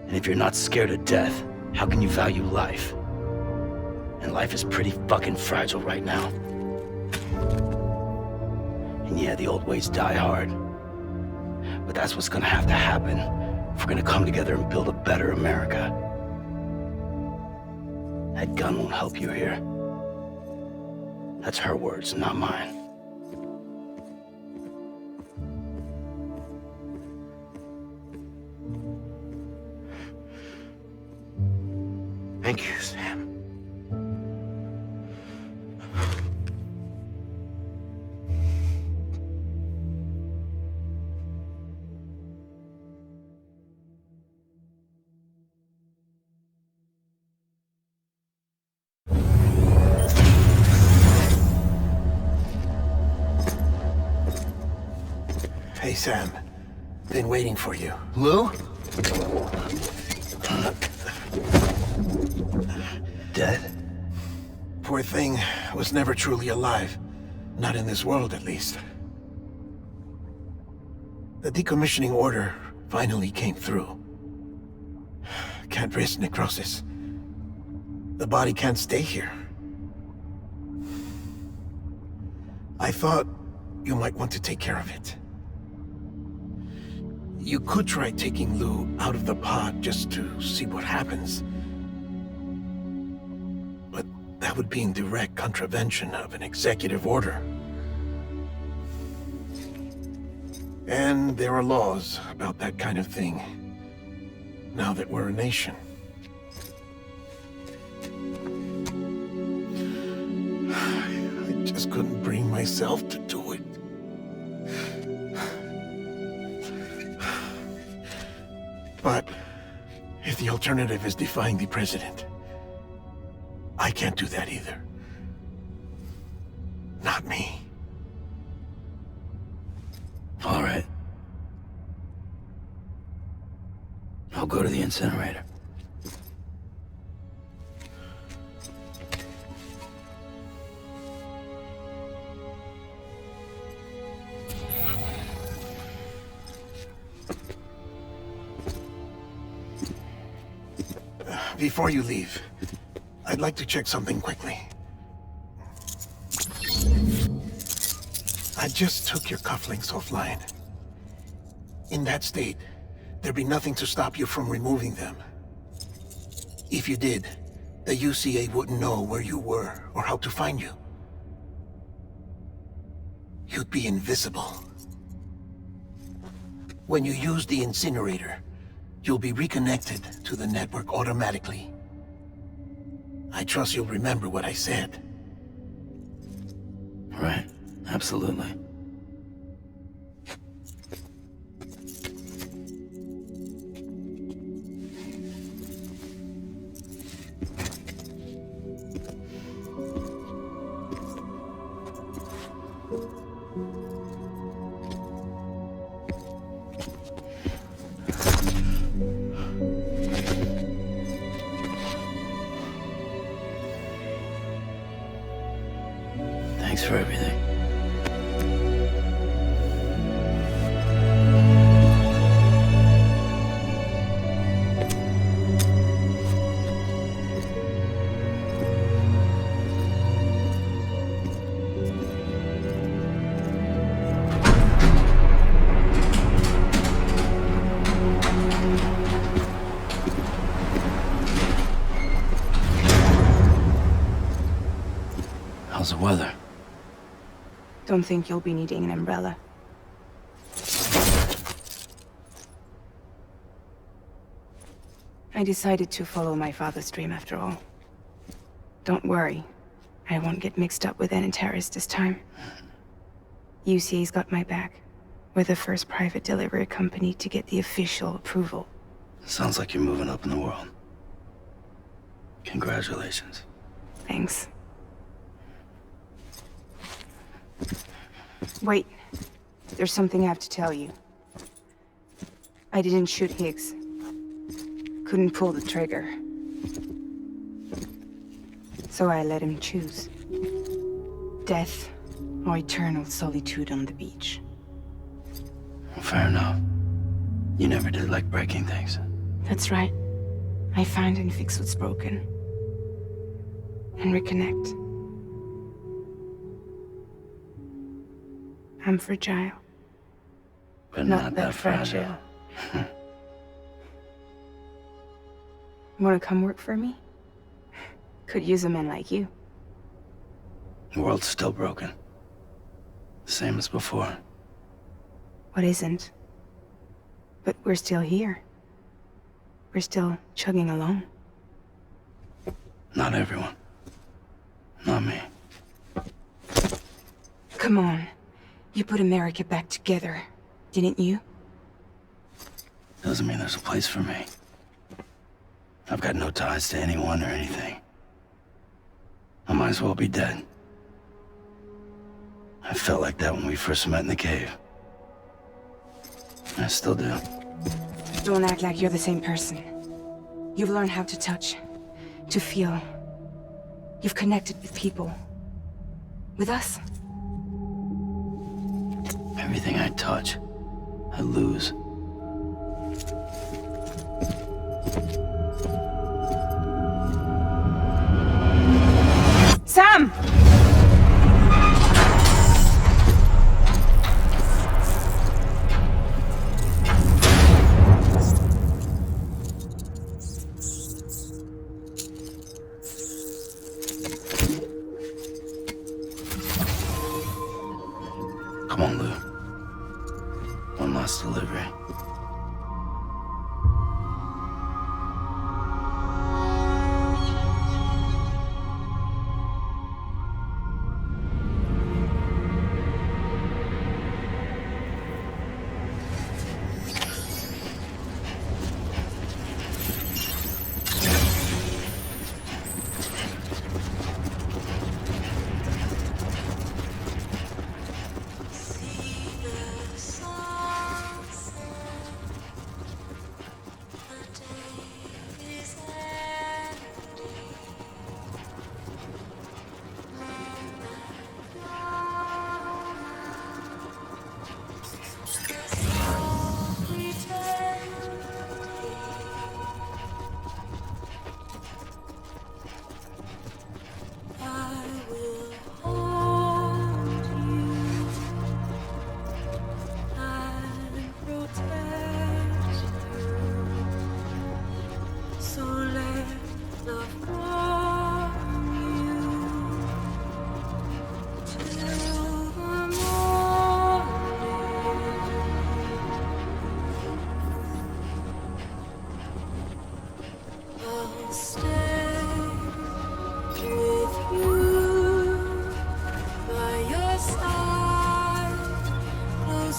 And if you're not scared of death, how can you value life? And life is pretty fucking fragile right now. And yeah, the old ways die hard. But that's what's gonna have to happen if we're gonna come together and build a better America. That gun won't help you here. That's her words, not mine. Thank you, Sam. Hey, Sam. Been waiting for you. Lou? Dead? Poor thing was never truly alive. Not in this world, at least. The decommissioning order finally came through. Can't risk necrosis. The body can't stay here. I thought you might want to take care of it. You could try taking Lou out of the pod just to see what happens. But that would be in direct contravention of an executive order. And there are laws about that kind of thing, now that we're a nation. just couldn't bring myself to do it. But if the alternative is defying the president, I can't do that either. Not me. All right. I'll go to the incinerator. Before you leave, I'd like to check something quickly. I just took your cufflinks offline. In that state, there'd be nothing to stop you from removing them. If you did, the UCA wouldn't know where you were or how to find you. You'd be invisible. When you use the incinerator, you'll be reconnected to the network automatically. I trust you'll remember what I said. Right. Absolutely. Thanks for everything. How's the weather? Don't think you'll be needing an umbrella. I decided to follow my father's dream after all. Don't worry. I won't get mixed up with any terrorists this time. UCA's got my back. We're the first private delivery company to get the official approval. Sounds like you're moving up in the world. Congratulations. Thanks. Wait. There's something I have to tell you. I didn't shoot Higgs. Couldn't pull the trigger. So I let him choose. Death or eternal solitude on the beach. Fair enough. You never did like breaking things. That's right. I find and fix what's broken. And reconnect. I'm fragile. But not that fragile. Wanna come work for me? Could use a man like you. The world's still broken. Same as before. What isn't? But we're still here. We're still chugging along. Not everyone. Not me. Come on. You put America back together, didn't you? Doesn't mean there's a place for me. I've got no ties to anyone or anything. I might as well be dead. I felt like that when we first met in the cave. I still do. Don't act like you're the same person. You've learned how to touch, to feel. You've connected with people. With us. Everything I touch, I lose. Sam! Come on, Lou. One last delivery.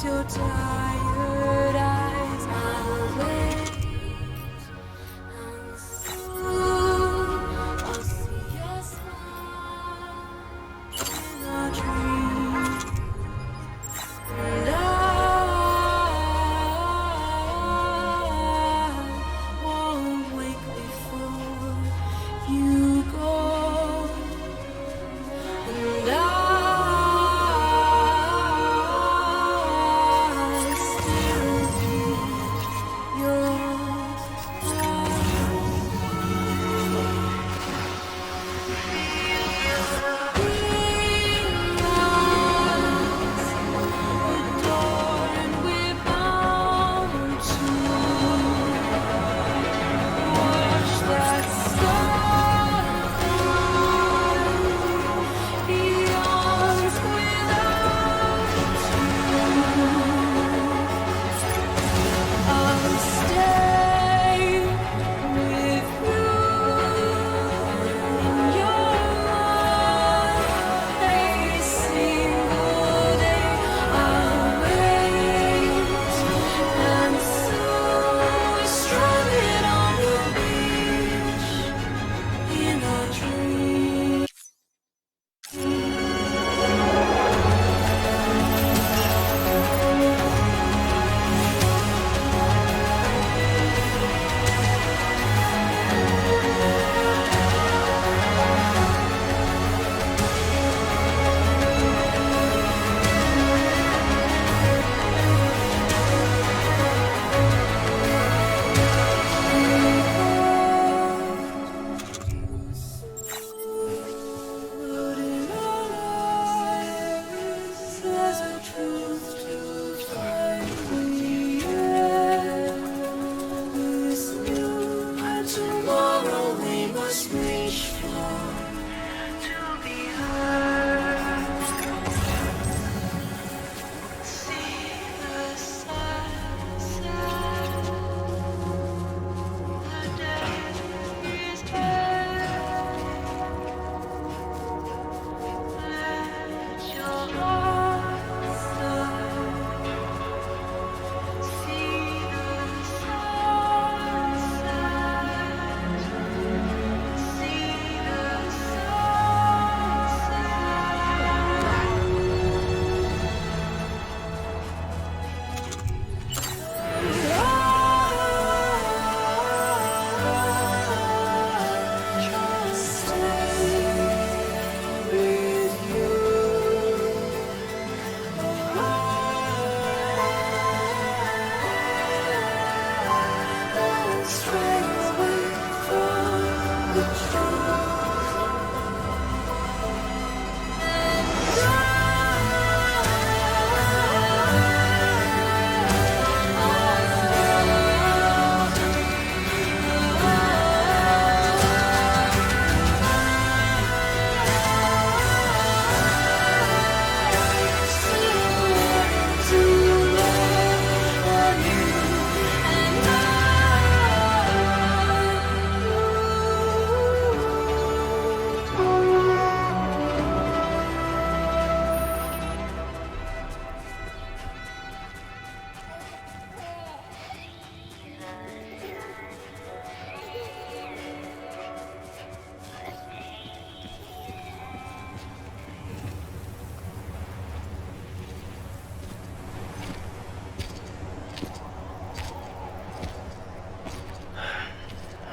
your tired eyes. I'll wait, and soon I'll see your smile in a dream. And I won't wake before you go. And I'll still be your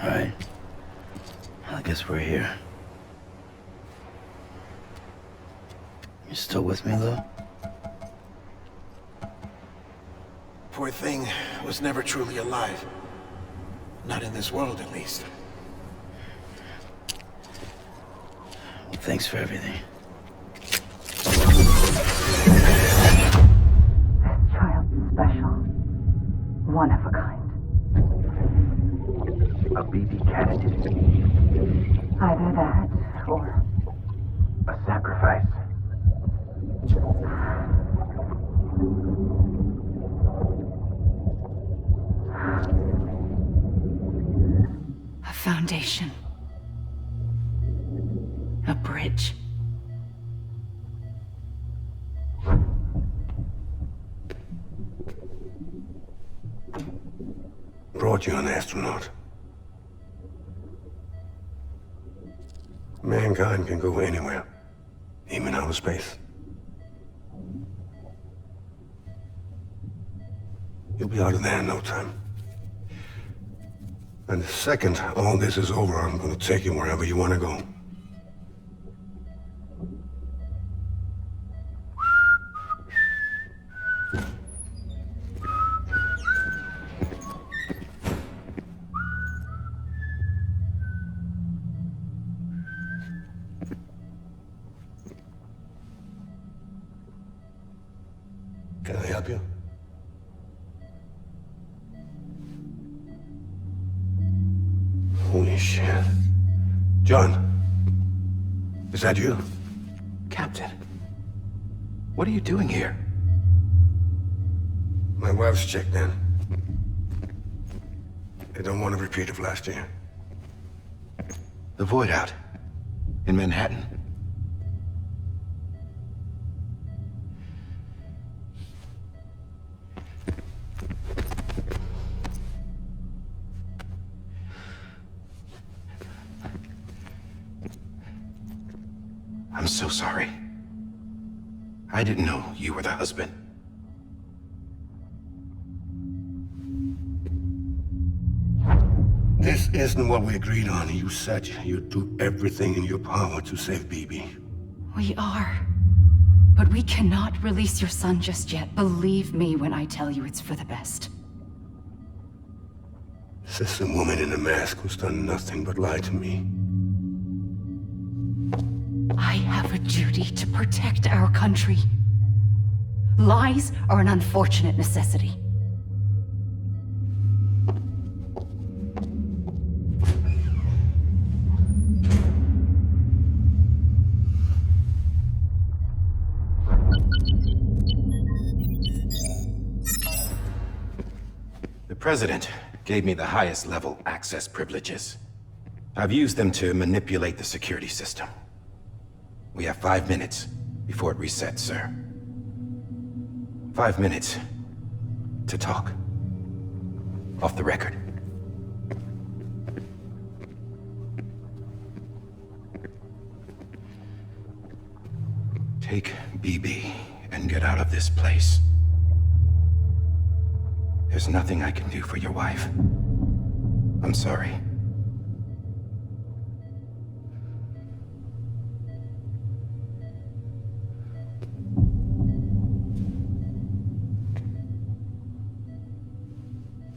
Alright. I guess we're here. You still with me, though? Poor thing was never truly alive. Not in this world, at least. Well, thanks for everything. This child's special. One of a kind. A BB candidate. Either that, or A sacrifice. A foundation. A bridge. thought you an astronaut. Mankind can go anywhere, even outer space. You'll be out of there in no time. And the second all this is over, I'm gonna take you wherever you wanna go. Can I help you? Holy shit. John, is that you? Captain, what are you doing here? My wife's checked in. They don't want a repeat of last year. The Void out in Manhattan. I'm so sorry. I didn't know you were the husband. This isn't what we agreed on. You said you'd do everything in your power to save BB. We are. But we cannot release your son just yet. Believe me when I tell you it's for the best. This is a woman in a mask who's done nothing but lie to me. I have a duty to protect our country. Lies are an unfortunate necessity. The President gave me the highest level access privileges. I've used them to manipulate the security system. We have 5 minutes before it resets, sir. 5 minutes to talk. Off the record. Take BB and get out of this place. There's nothing I can do for your wife. I'm sorry.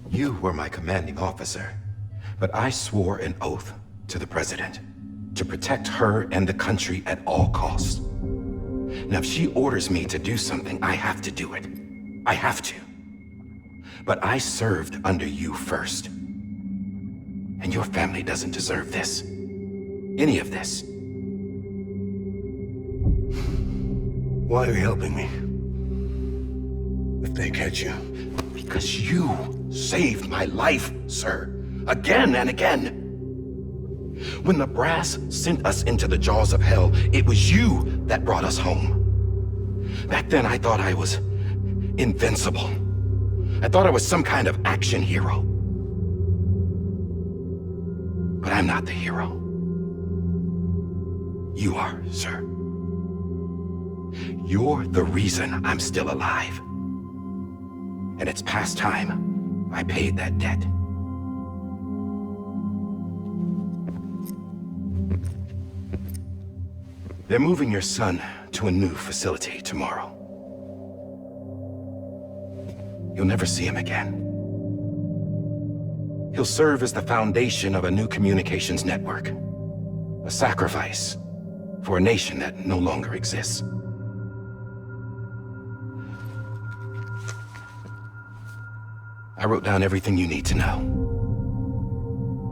You were my commanding officer, but I swore an oath to the President to protect her and the country at all costs. Now, if she orders me to do something, I have to do it. I have to. But I served under you first. And your family doesn't deserve this. Any of this. Why are you helping me? If they catch you. Because you saved my life, sir. Again and again. When the brass sent us into the jaws of hell, it was you that brought us home. Back then, I thought I was invincible. I thought I was some kind of action hero. But I'm not the hero. You are, sir. You're the reason I'm still alive. And it's past time I paid that debt. They're moving your son to a new facility tomorrow. You'll never see him again. He'll serve as the foundation of a new communications network. A sacrifice for a nation that no longer exists. I wrote down everything you need to know.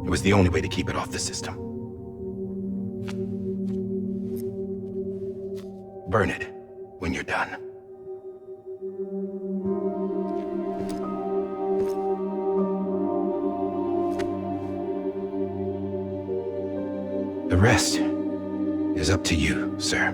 It was the only way to keep it off the system. Burn it when you're done. The rest is up to you, sir.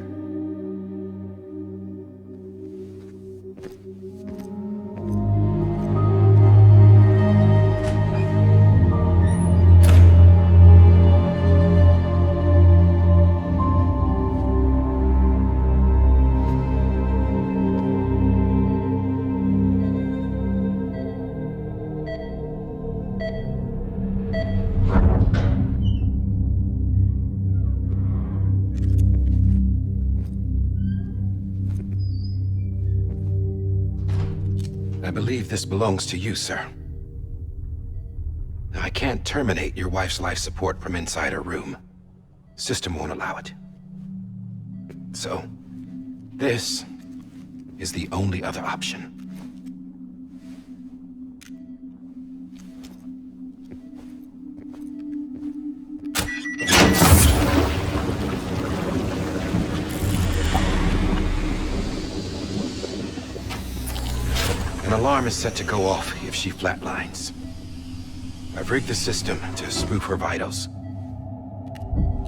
I believe this belongs to you, sir. I can't terminate your wife's life support from inside her room. System won't allow it. So, this is the only other option. An alarm is set to go off if she flatlines. I've rigged the system to spoof her vitals.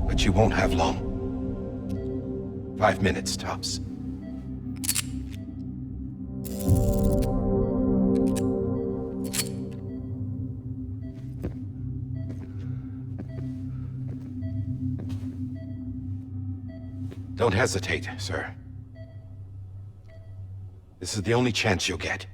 But you won't have long. 5 minutes, tops. Don't hesitate, sir. This is the only chance you'll get.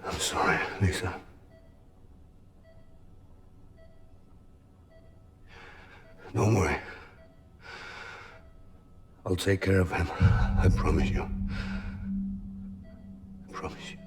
I'm sorry, Lisa. Don't worry. I'll take care of him. I promise you. I promise you.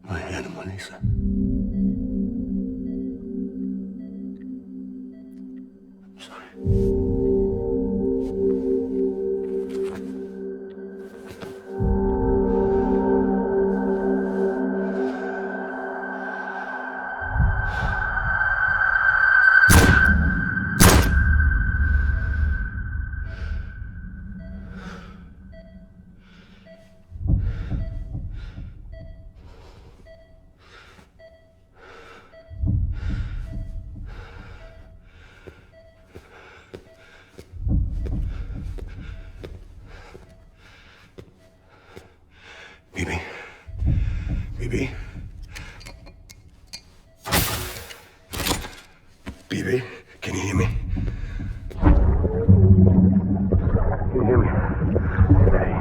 My animal, Lisa. I'm sorry. Bibi. Bibi. Bibi, can you hear me? Can you hear me? Stay.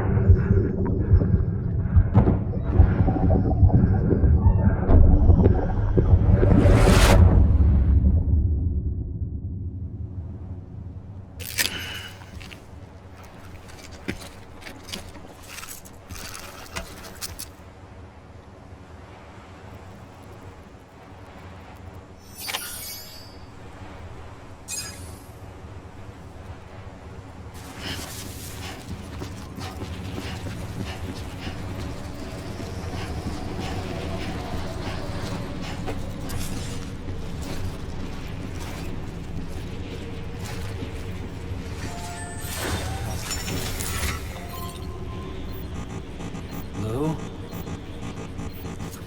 Lou?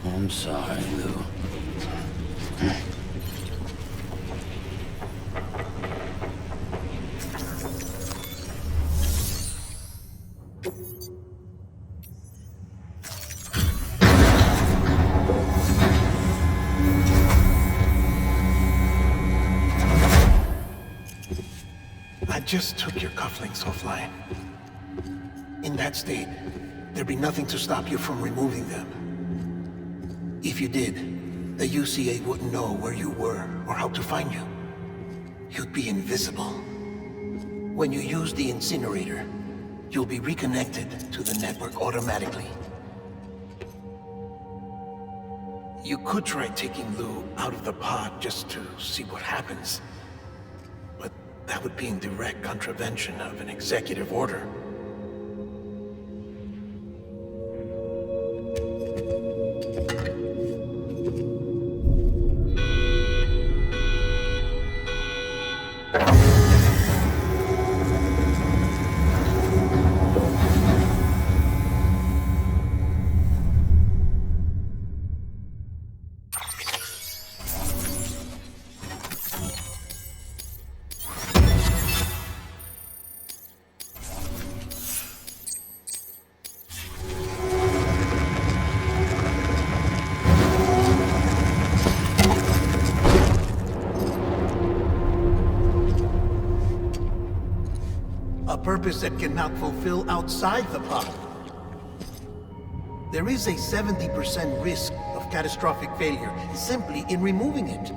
I'm sorry, Lou. I just took your cufflinks offline. In that state, there'd be nothing to stop you from removing them. If you did, the UCA wouldn't know where you were or how to find you. You'd be invisible. When you use the incinerator, you'll be reconnected to the network automatically. You could try taking Lou out of the pod just to see what happens. But that would be in direct contravention of an executive order. A purpose that cannot fulfill outside the pod. There is a 70% risk of catastrophic failure simply in removing it.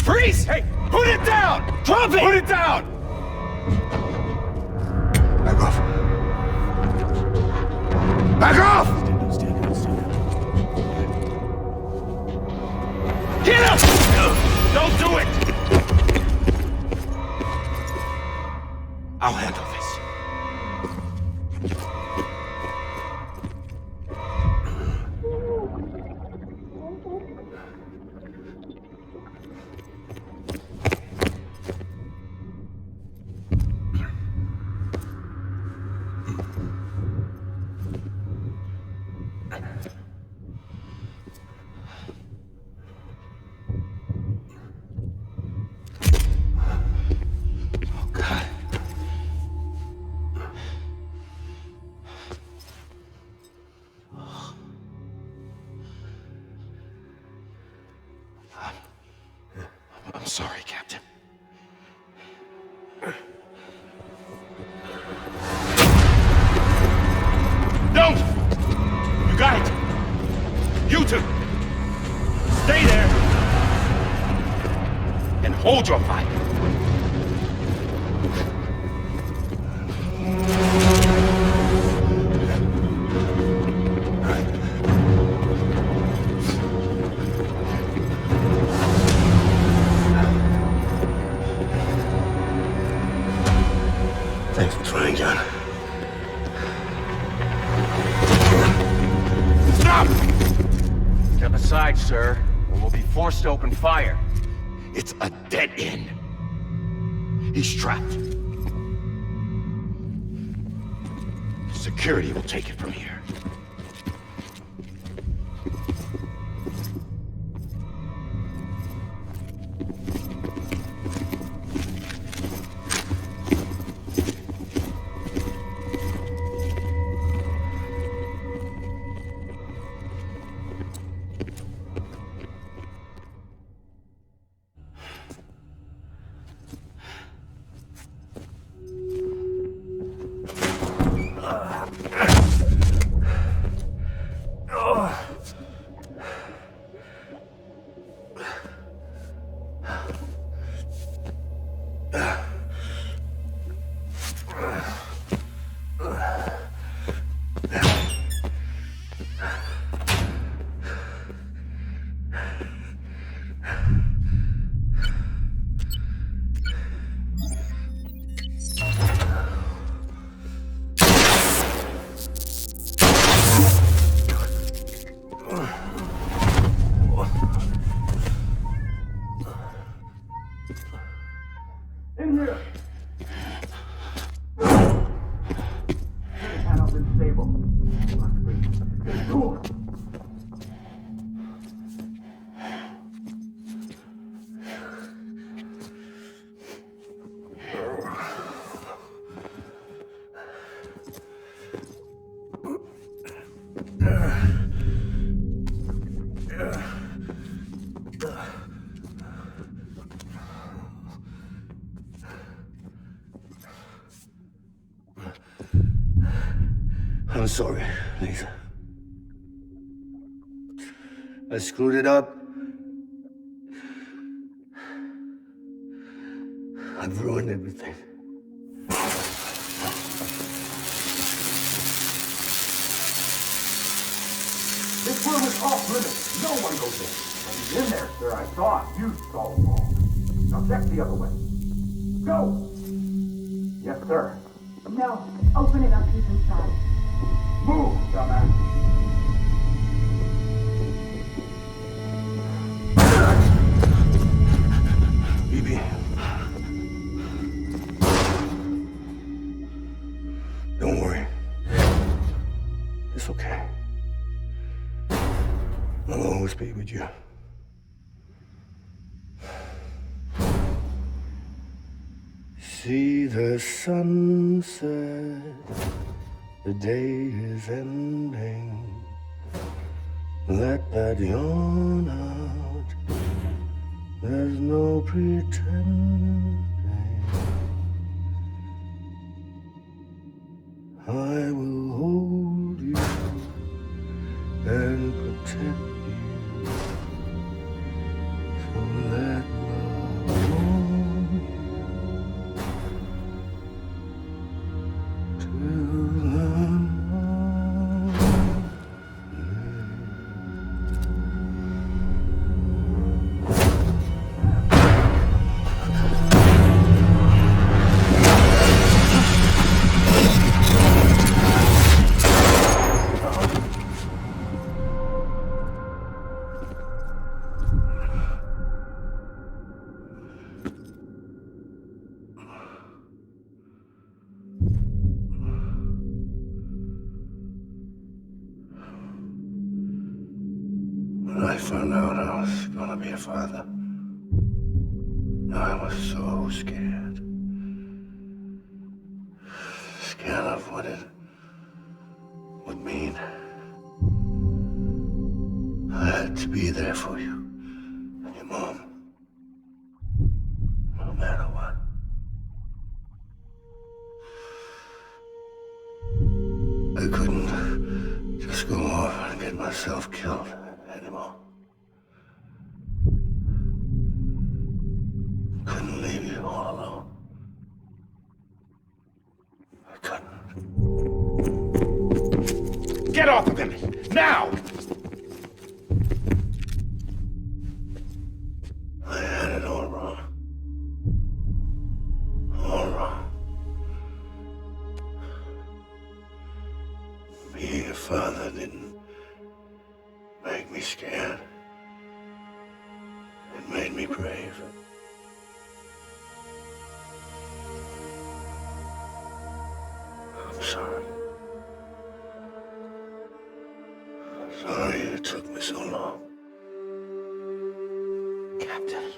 Freeze! Hey, put it down! Drop it! Put it down! Back off. Back off! Get up! Don't do it! I'll handle this. I'm sorry, Captain. Don't! You got it! You two! Stay there! And hold your fire! Thanks for trying, John. Stop! Step aside, sir, or we'll be forced to open fire. It's a dead end. He's trapped. Security will take it from here. I'm sorry, Lisa. I screwed it up. I've ruined everything. This room is off limits. No one goes in. But he's in there, sir. I saw it. You saw it all. Now check the other way. Go! Yes, sir. No, open it up. He's inside. Move, dumbass. Bibi. Don't worry. It's okay. I'll always be with you. See the sunset, the day is ending. Let that yawn out, there's no pretending. I will hold you and protect you. So let love warm you till the When I found out I was gonna be a father, I was so scared. Scared of what it would mean. I had to be there for you and your mom, no matter what. I couldn't just go off and get myself killed anymore. Couldn't leave you all alone. I couldn't. Get off of him! Now! I had it all wrong. All wrong. father didn't make me scared. It made me brave. I'm sorry. Sorry it took me so long. Captain,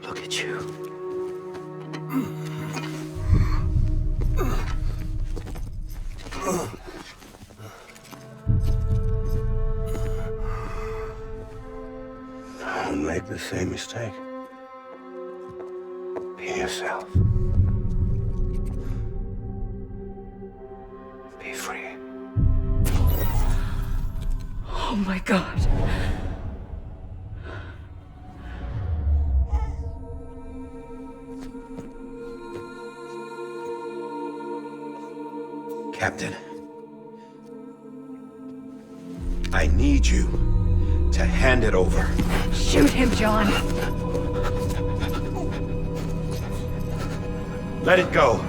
look at you. Don't make the same mistake. Be yourself. Be free. Oh my God. Captain, I need you to hand it over. Shoot him, John. Let it go.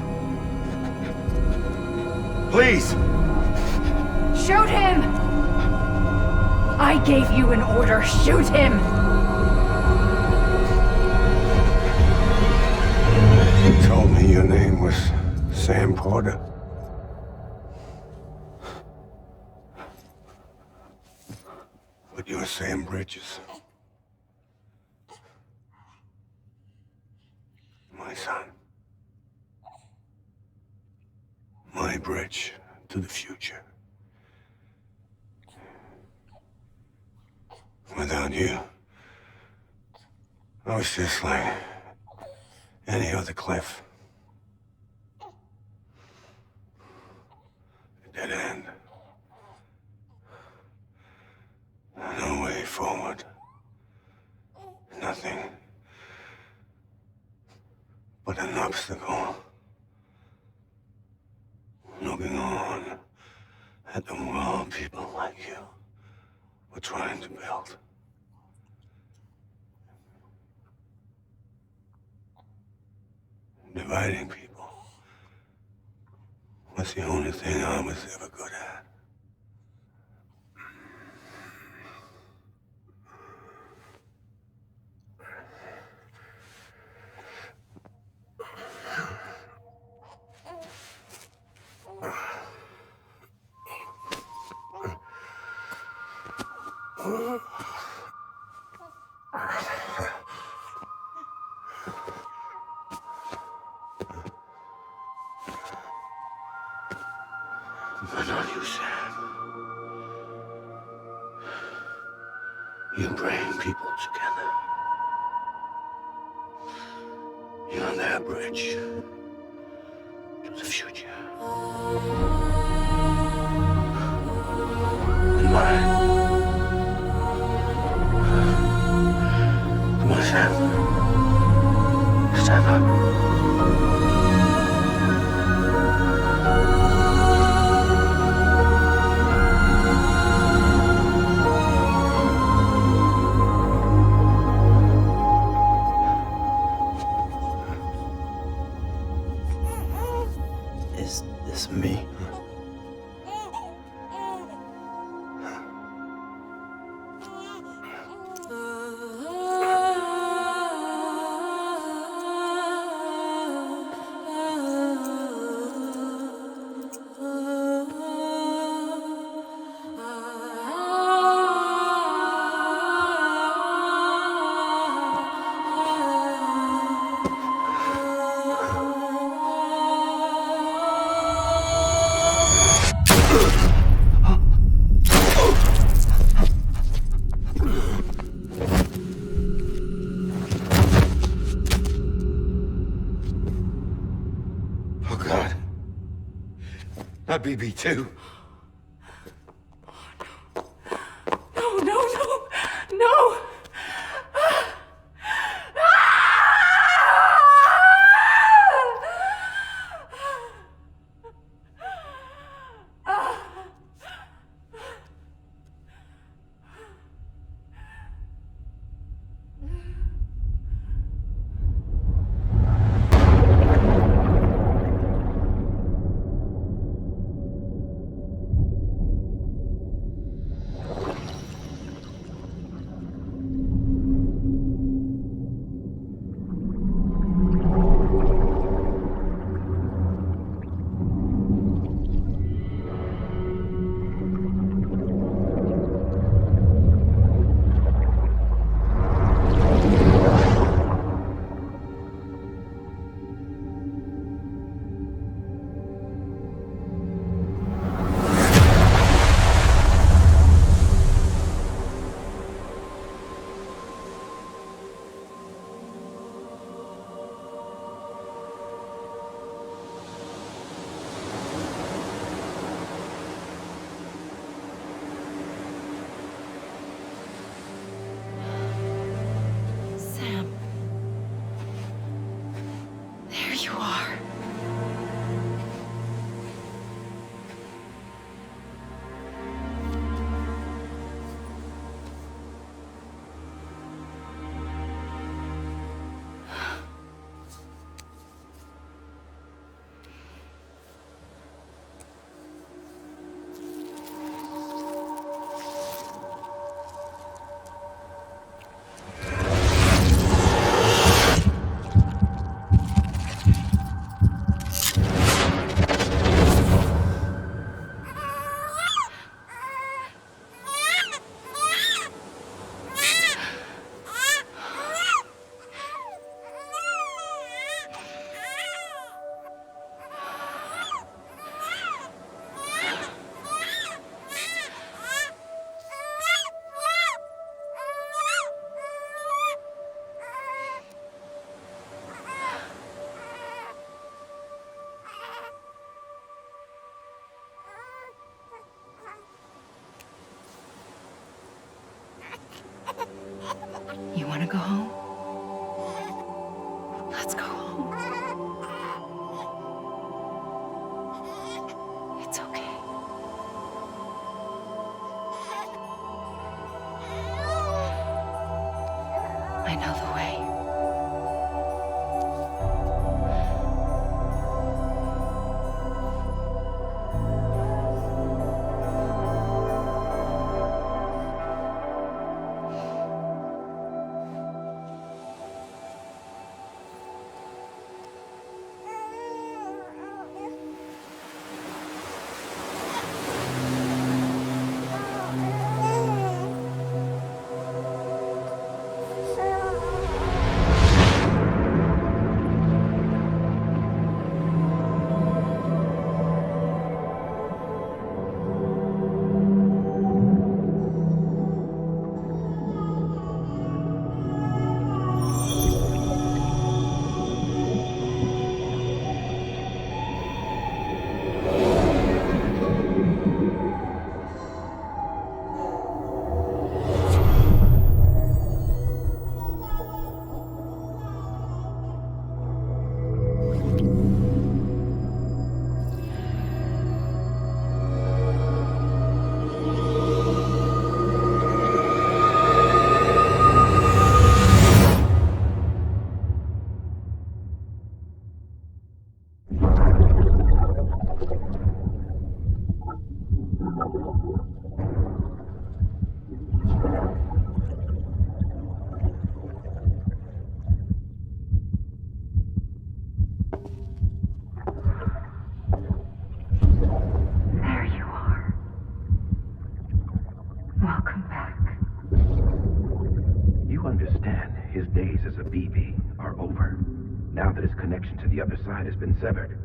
Please. Shoot him! I gave you an order. Shoot him! You told me your name was Sam Porter. But you're Sam Bridges. My son. My bridge to the future. Without you, I was just like any other Cliff. A dead end. No way forward. Nothing but an obstacle. Looking on at the world people like you were trying to build. Dividing people was the only thing I was ever good at. But not you, Sam. You bring people together. You're their bridge to the future. And mine. Come on, Sam. Stand up. Is this me? Oh, God. Not BB2. No, no, no, no! you are. You want to go home? Let's go home. It's okay. I know the way. There you are. Welcome back. You understand his days as a BB are over, now that his connection to the other side has been severed.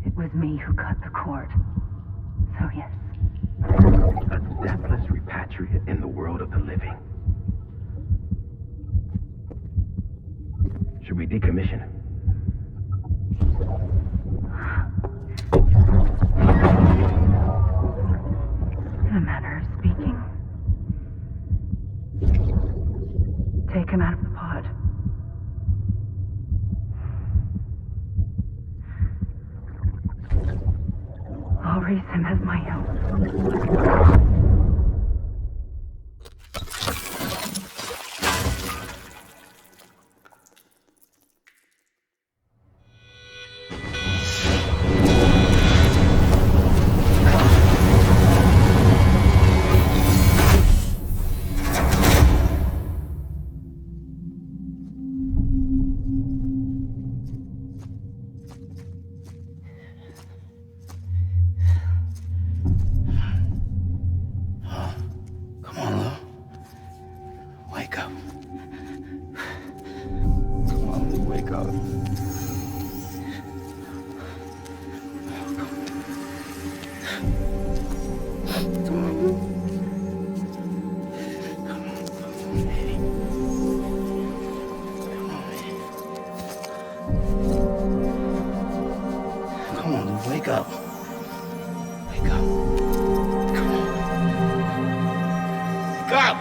It was me who cut the cord. So yes. A deathless repatriate in the world of the living. Should we decommission him? In a manner of speaking. Take him out of the pod. I'll raise him as my own. Wake up. Wake up. Come on. Wake up!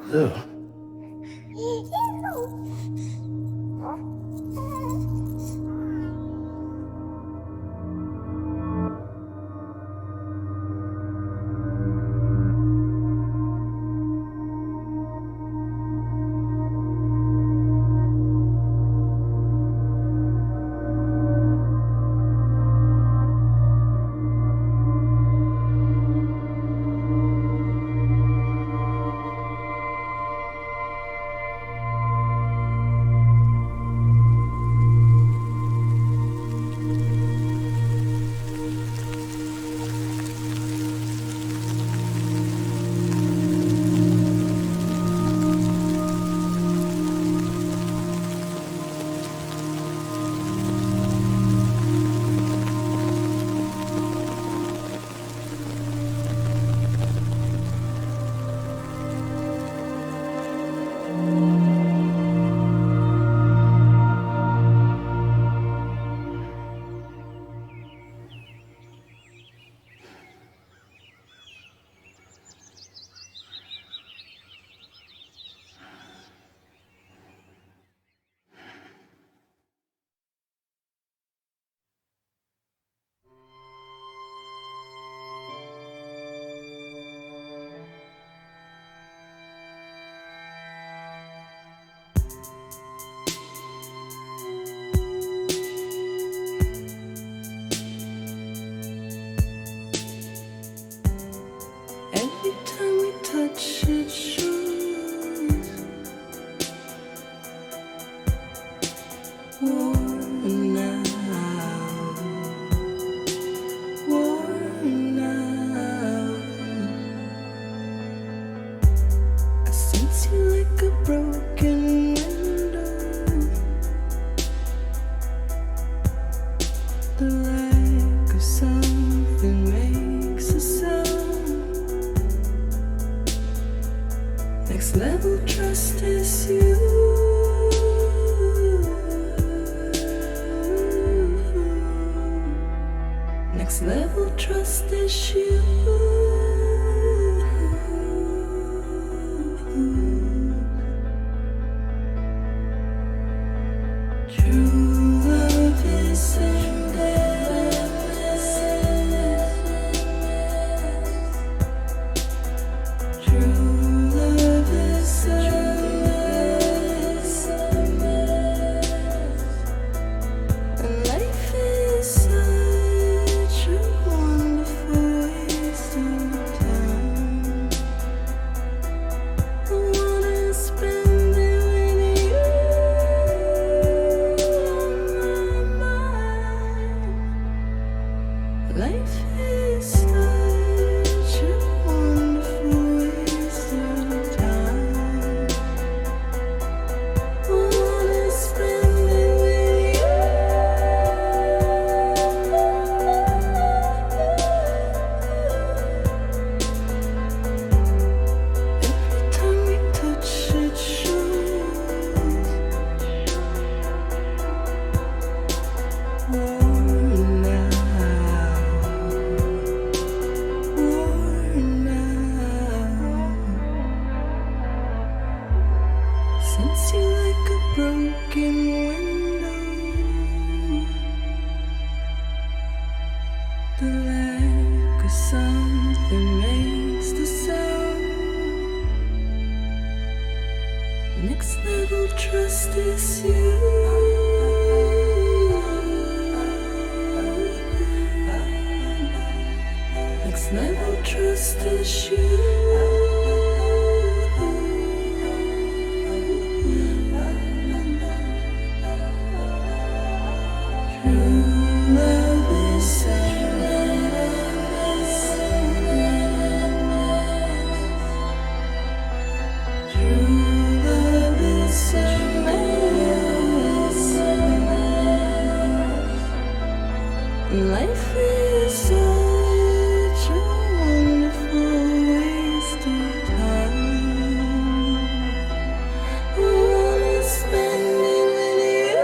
Lou. Every time we touch it shows worn out, worn out. I sense you like a broken window. The lack of something makes a sound. Next level trust is you. Next level trust is you. True love is endless. True love is endless. And life is such a wonderful waste of time. I wanna spend it with you on my mind. Life is such a wonderful waste of time. I wanna spend it with you. Every time we touch it shows worn out, worn out. Sense you like a broken window. The lack of something makes the sound. Next level trust is you. Next level trust is you. True love is endless. True love is endless. Life is such a wonderful waste of time. I wanna spend it with you.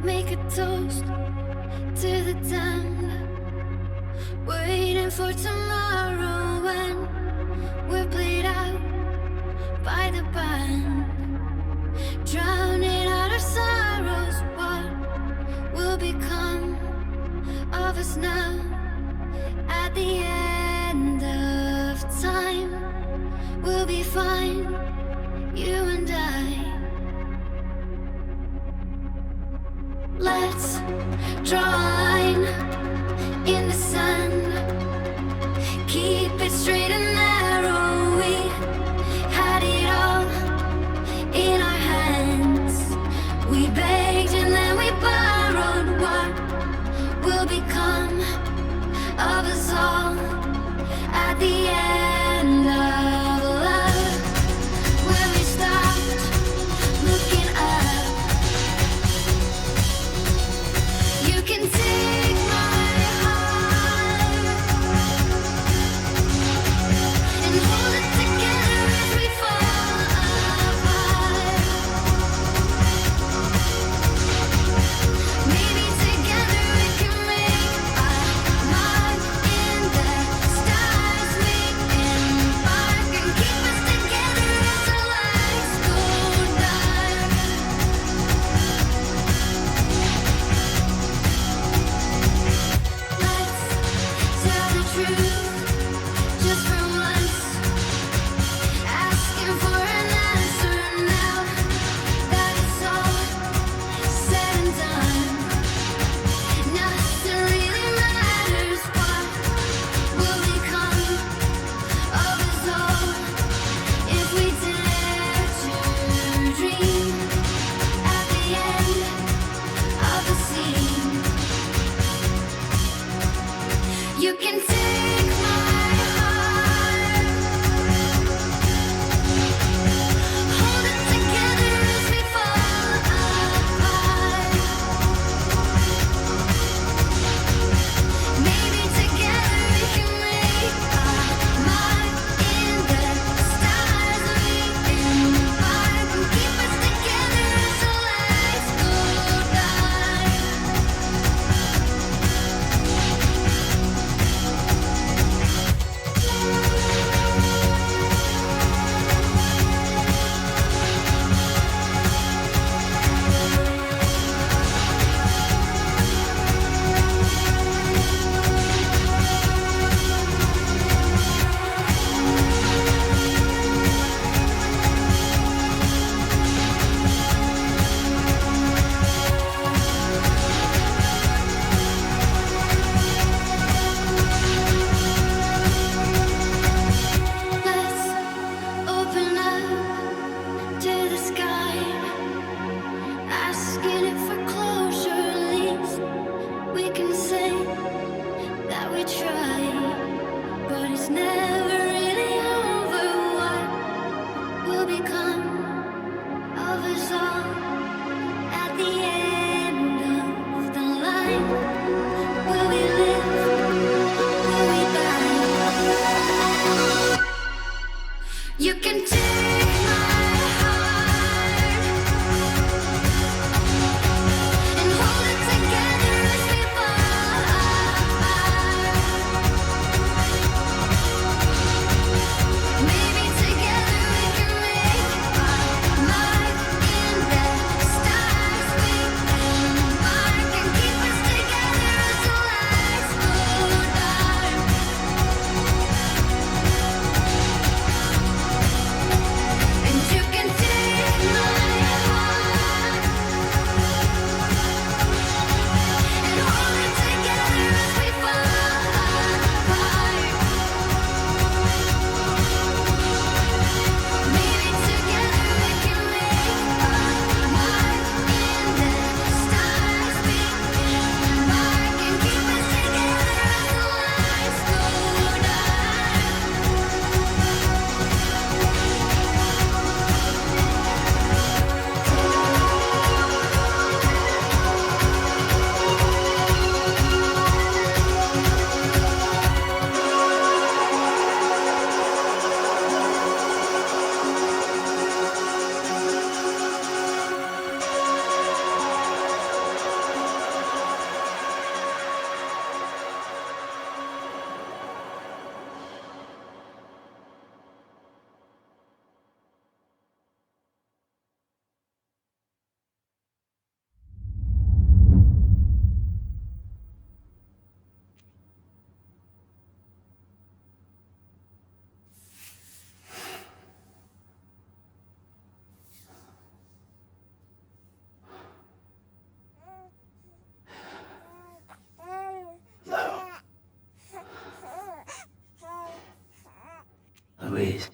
make a toast to the damned. Waiting for tomorrow when we're played out by the band. Drowning out our sorrows, what will become of us now? At the end of time, we'll be fine, you and I. Let's draw a line in the sand. Keep it straight and narrow. We had it all in our hands. We begged and then we borrowed. What will become of us all at the end of love? When we stopped looking up, you can take my heart and hold it together as we fall apart. Maybe together we can make a mark in the stars. We embark and keep us together as our lights go dark. Let's tell the truth just for once. Asking for an answer now that it's all said and done. Nothing really matters. What will become of us all if we dare to dream at the end of the scene? You can take my heart, hold it together as we fall apart. Maybe together we can make a mark in the stars. We embark and keep us together as the lights go dark. Please.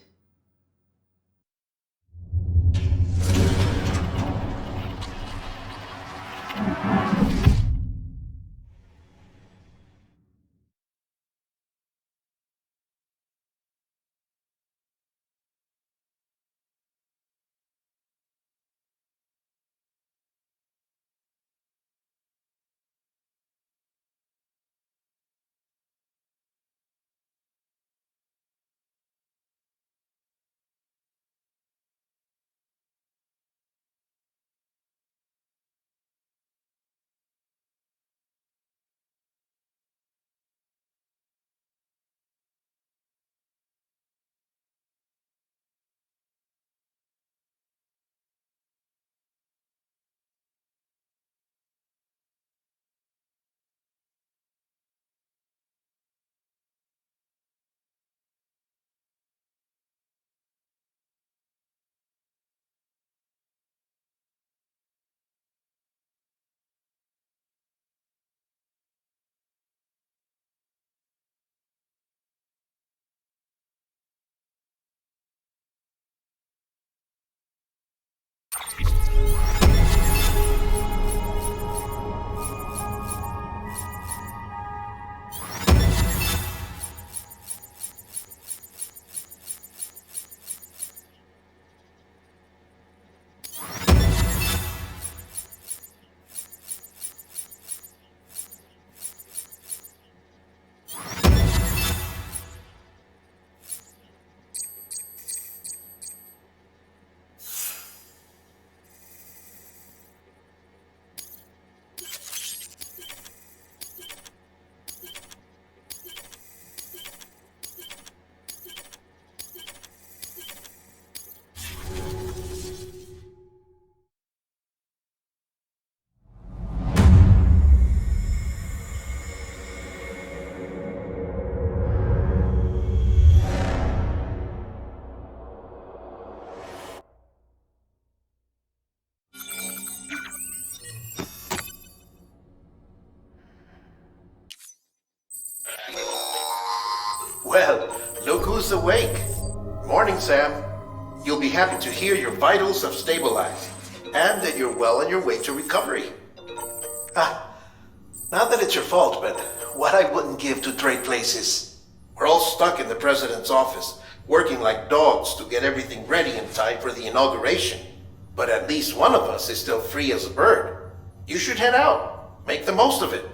Well, look who's awake. Morning, Sam. You'll be happy to hear your vitals have stabilized, and that you're well on your way to recovery. Not that it's your fault, but what I wouldn't give to trade places. We're all stuck in the president's office, working like dogs to get everything ready in time for the inauguration. But at least one of us is still free as a bird. You should head out. Make the most of it.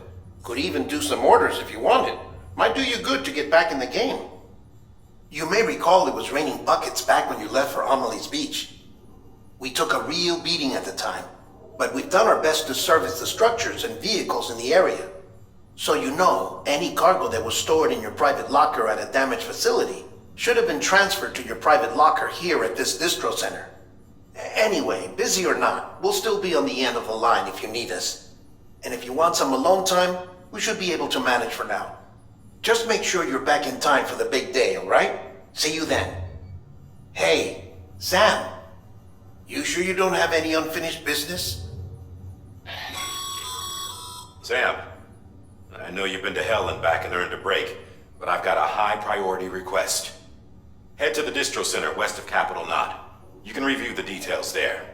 Could even do some orders if you wanted. Might do you good to get back in the game. You may recall it was raining buckets back when you left for Amelie's Beach. We took a real beating at the time, but we've done our best to service the structures and vehicles in the area. So you know, any cargo that was stored in your private locker at a damaged facility should have been transferred to your private locker here at this distro center. Anyway, busy or not, we'll still be on the end of the line if you need us. And if you want some alone time, we should be able to manage for now. Just make sure you're back in time for the big day, all right? See you then. Hey, Sam. You sure you don't have any unfinished business? Sam, I know you've been to hell and back and earned a break, but I've got a high priority request. Head to the distro center west of Capital Knot. You can review the details there.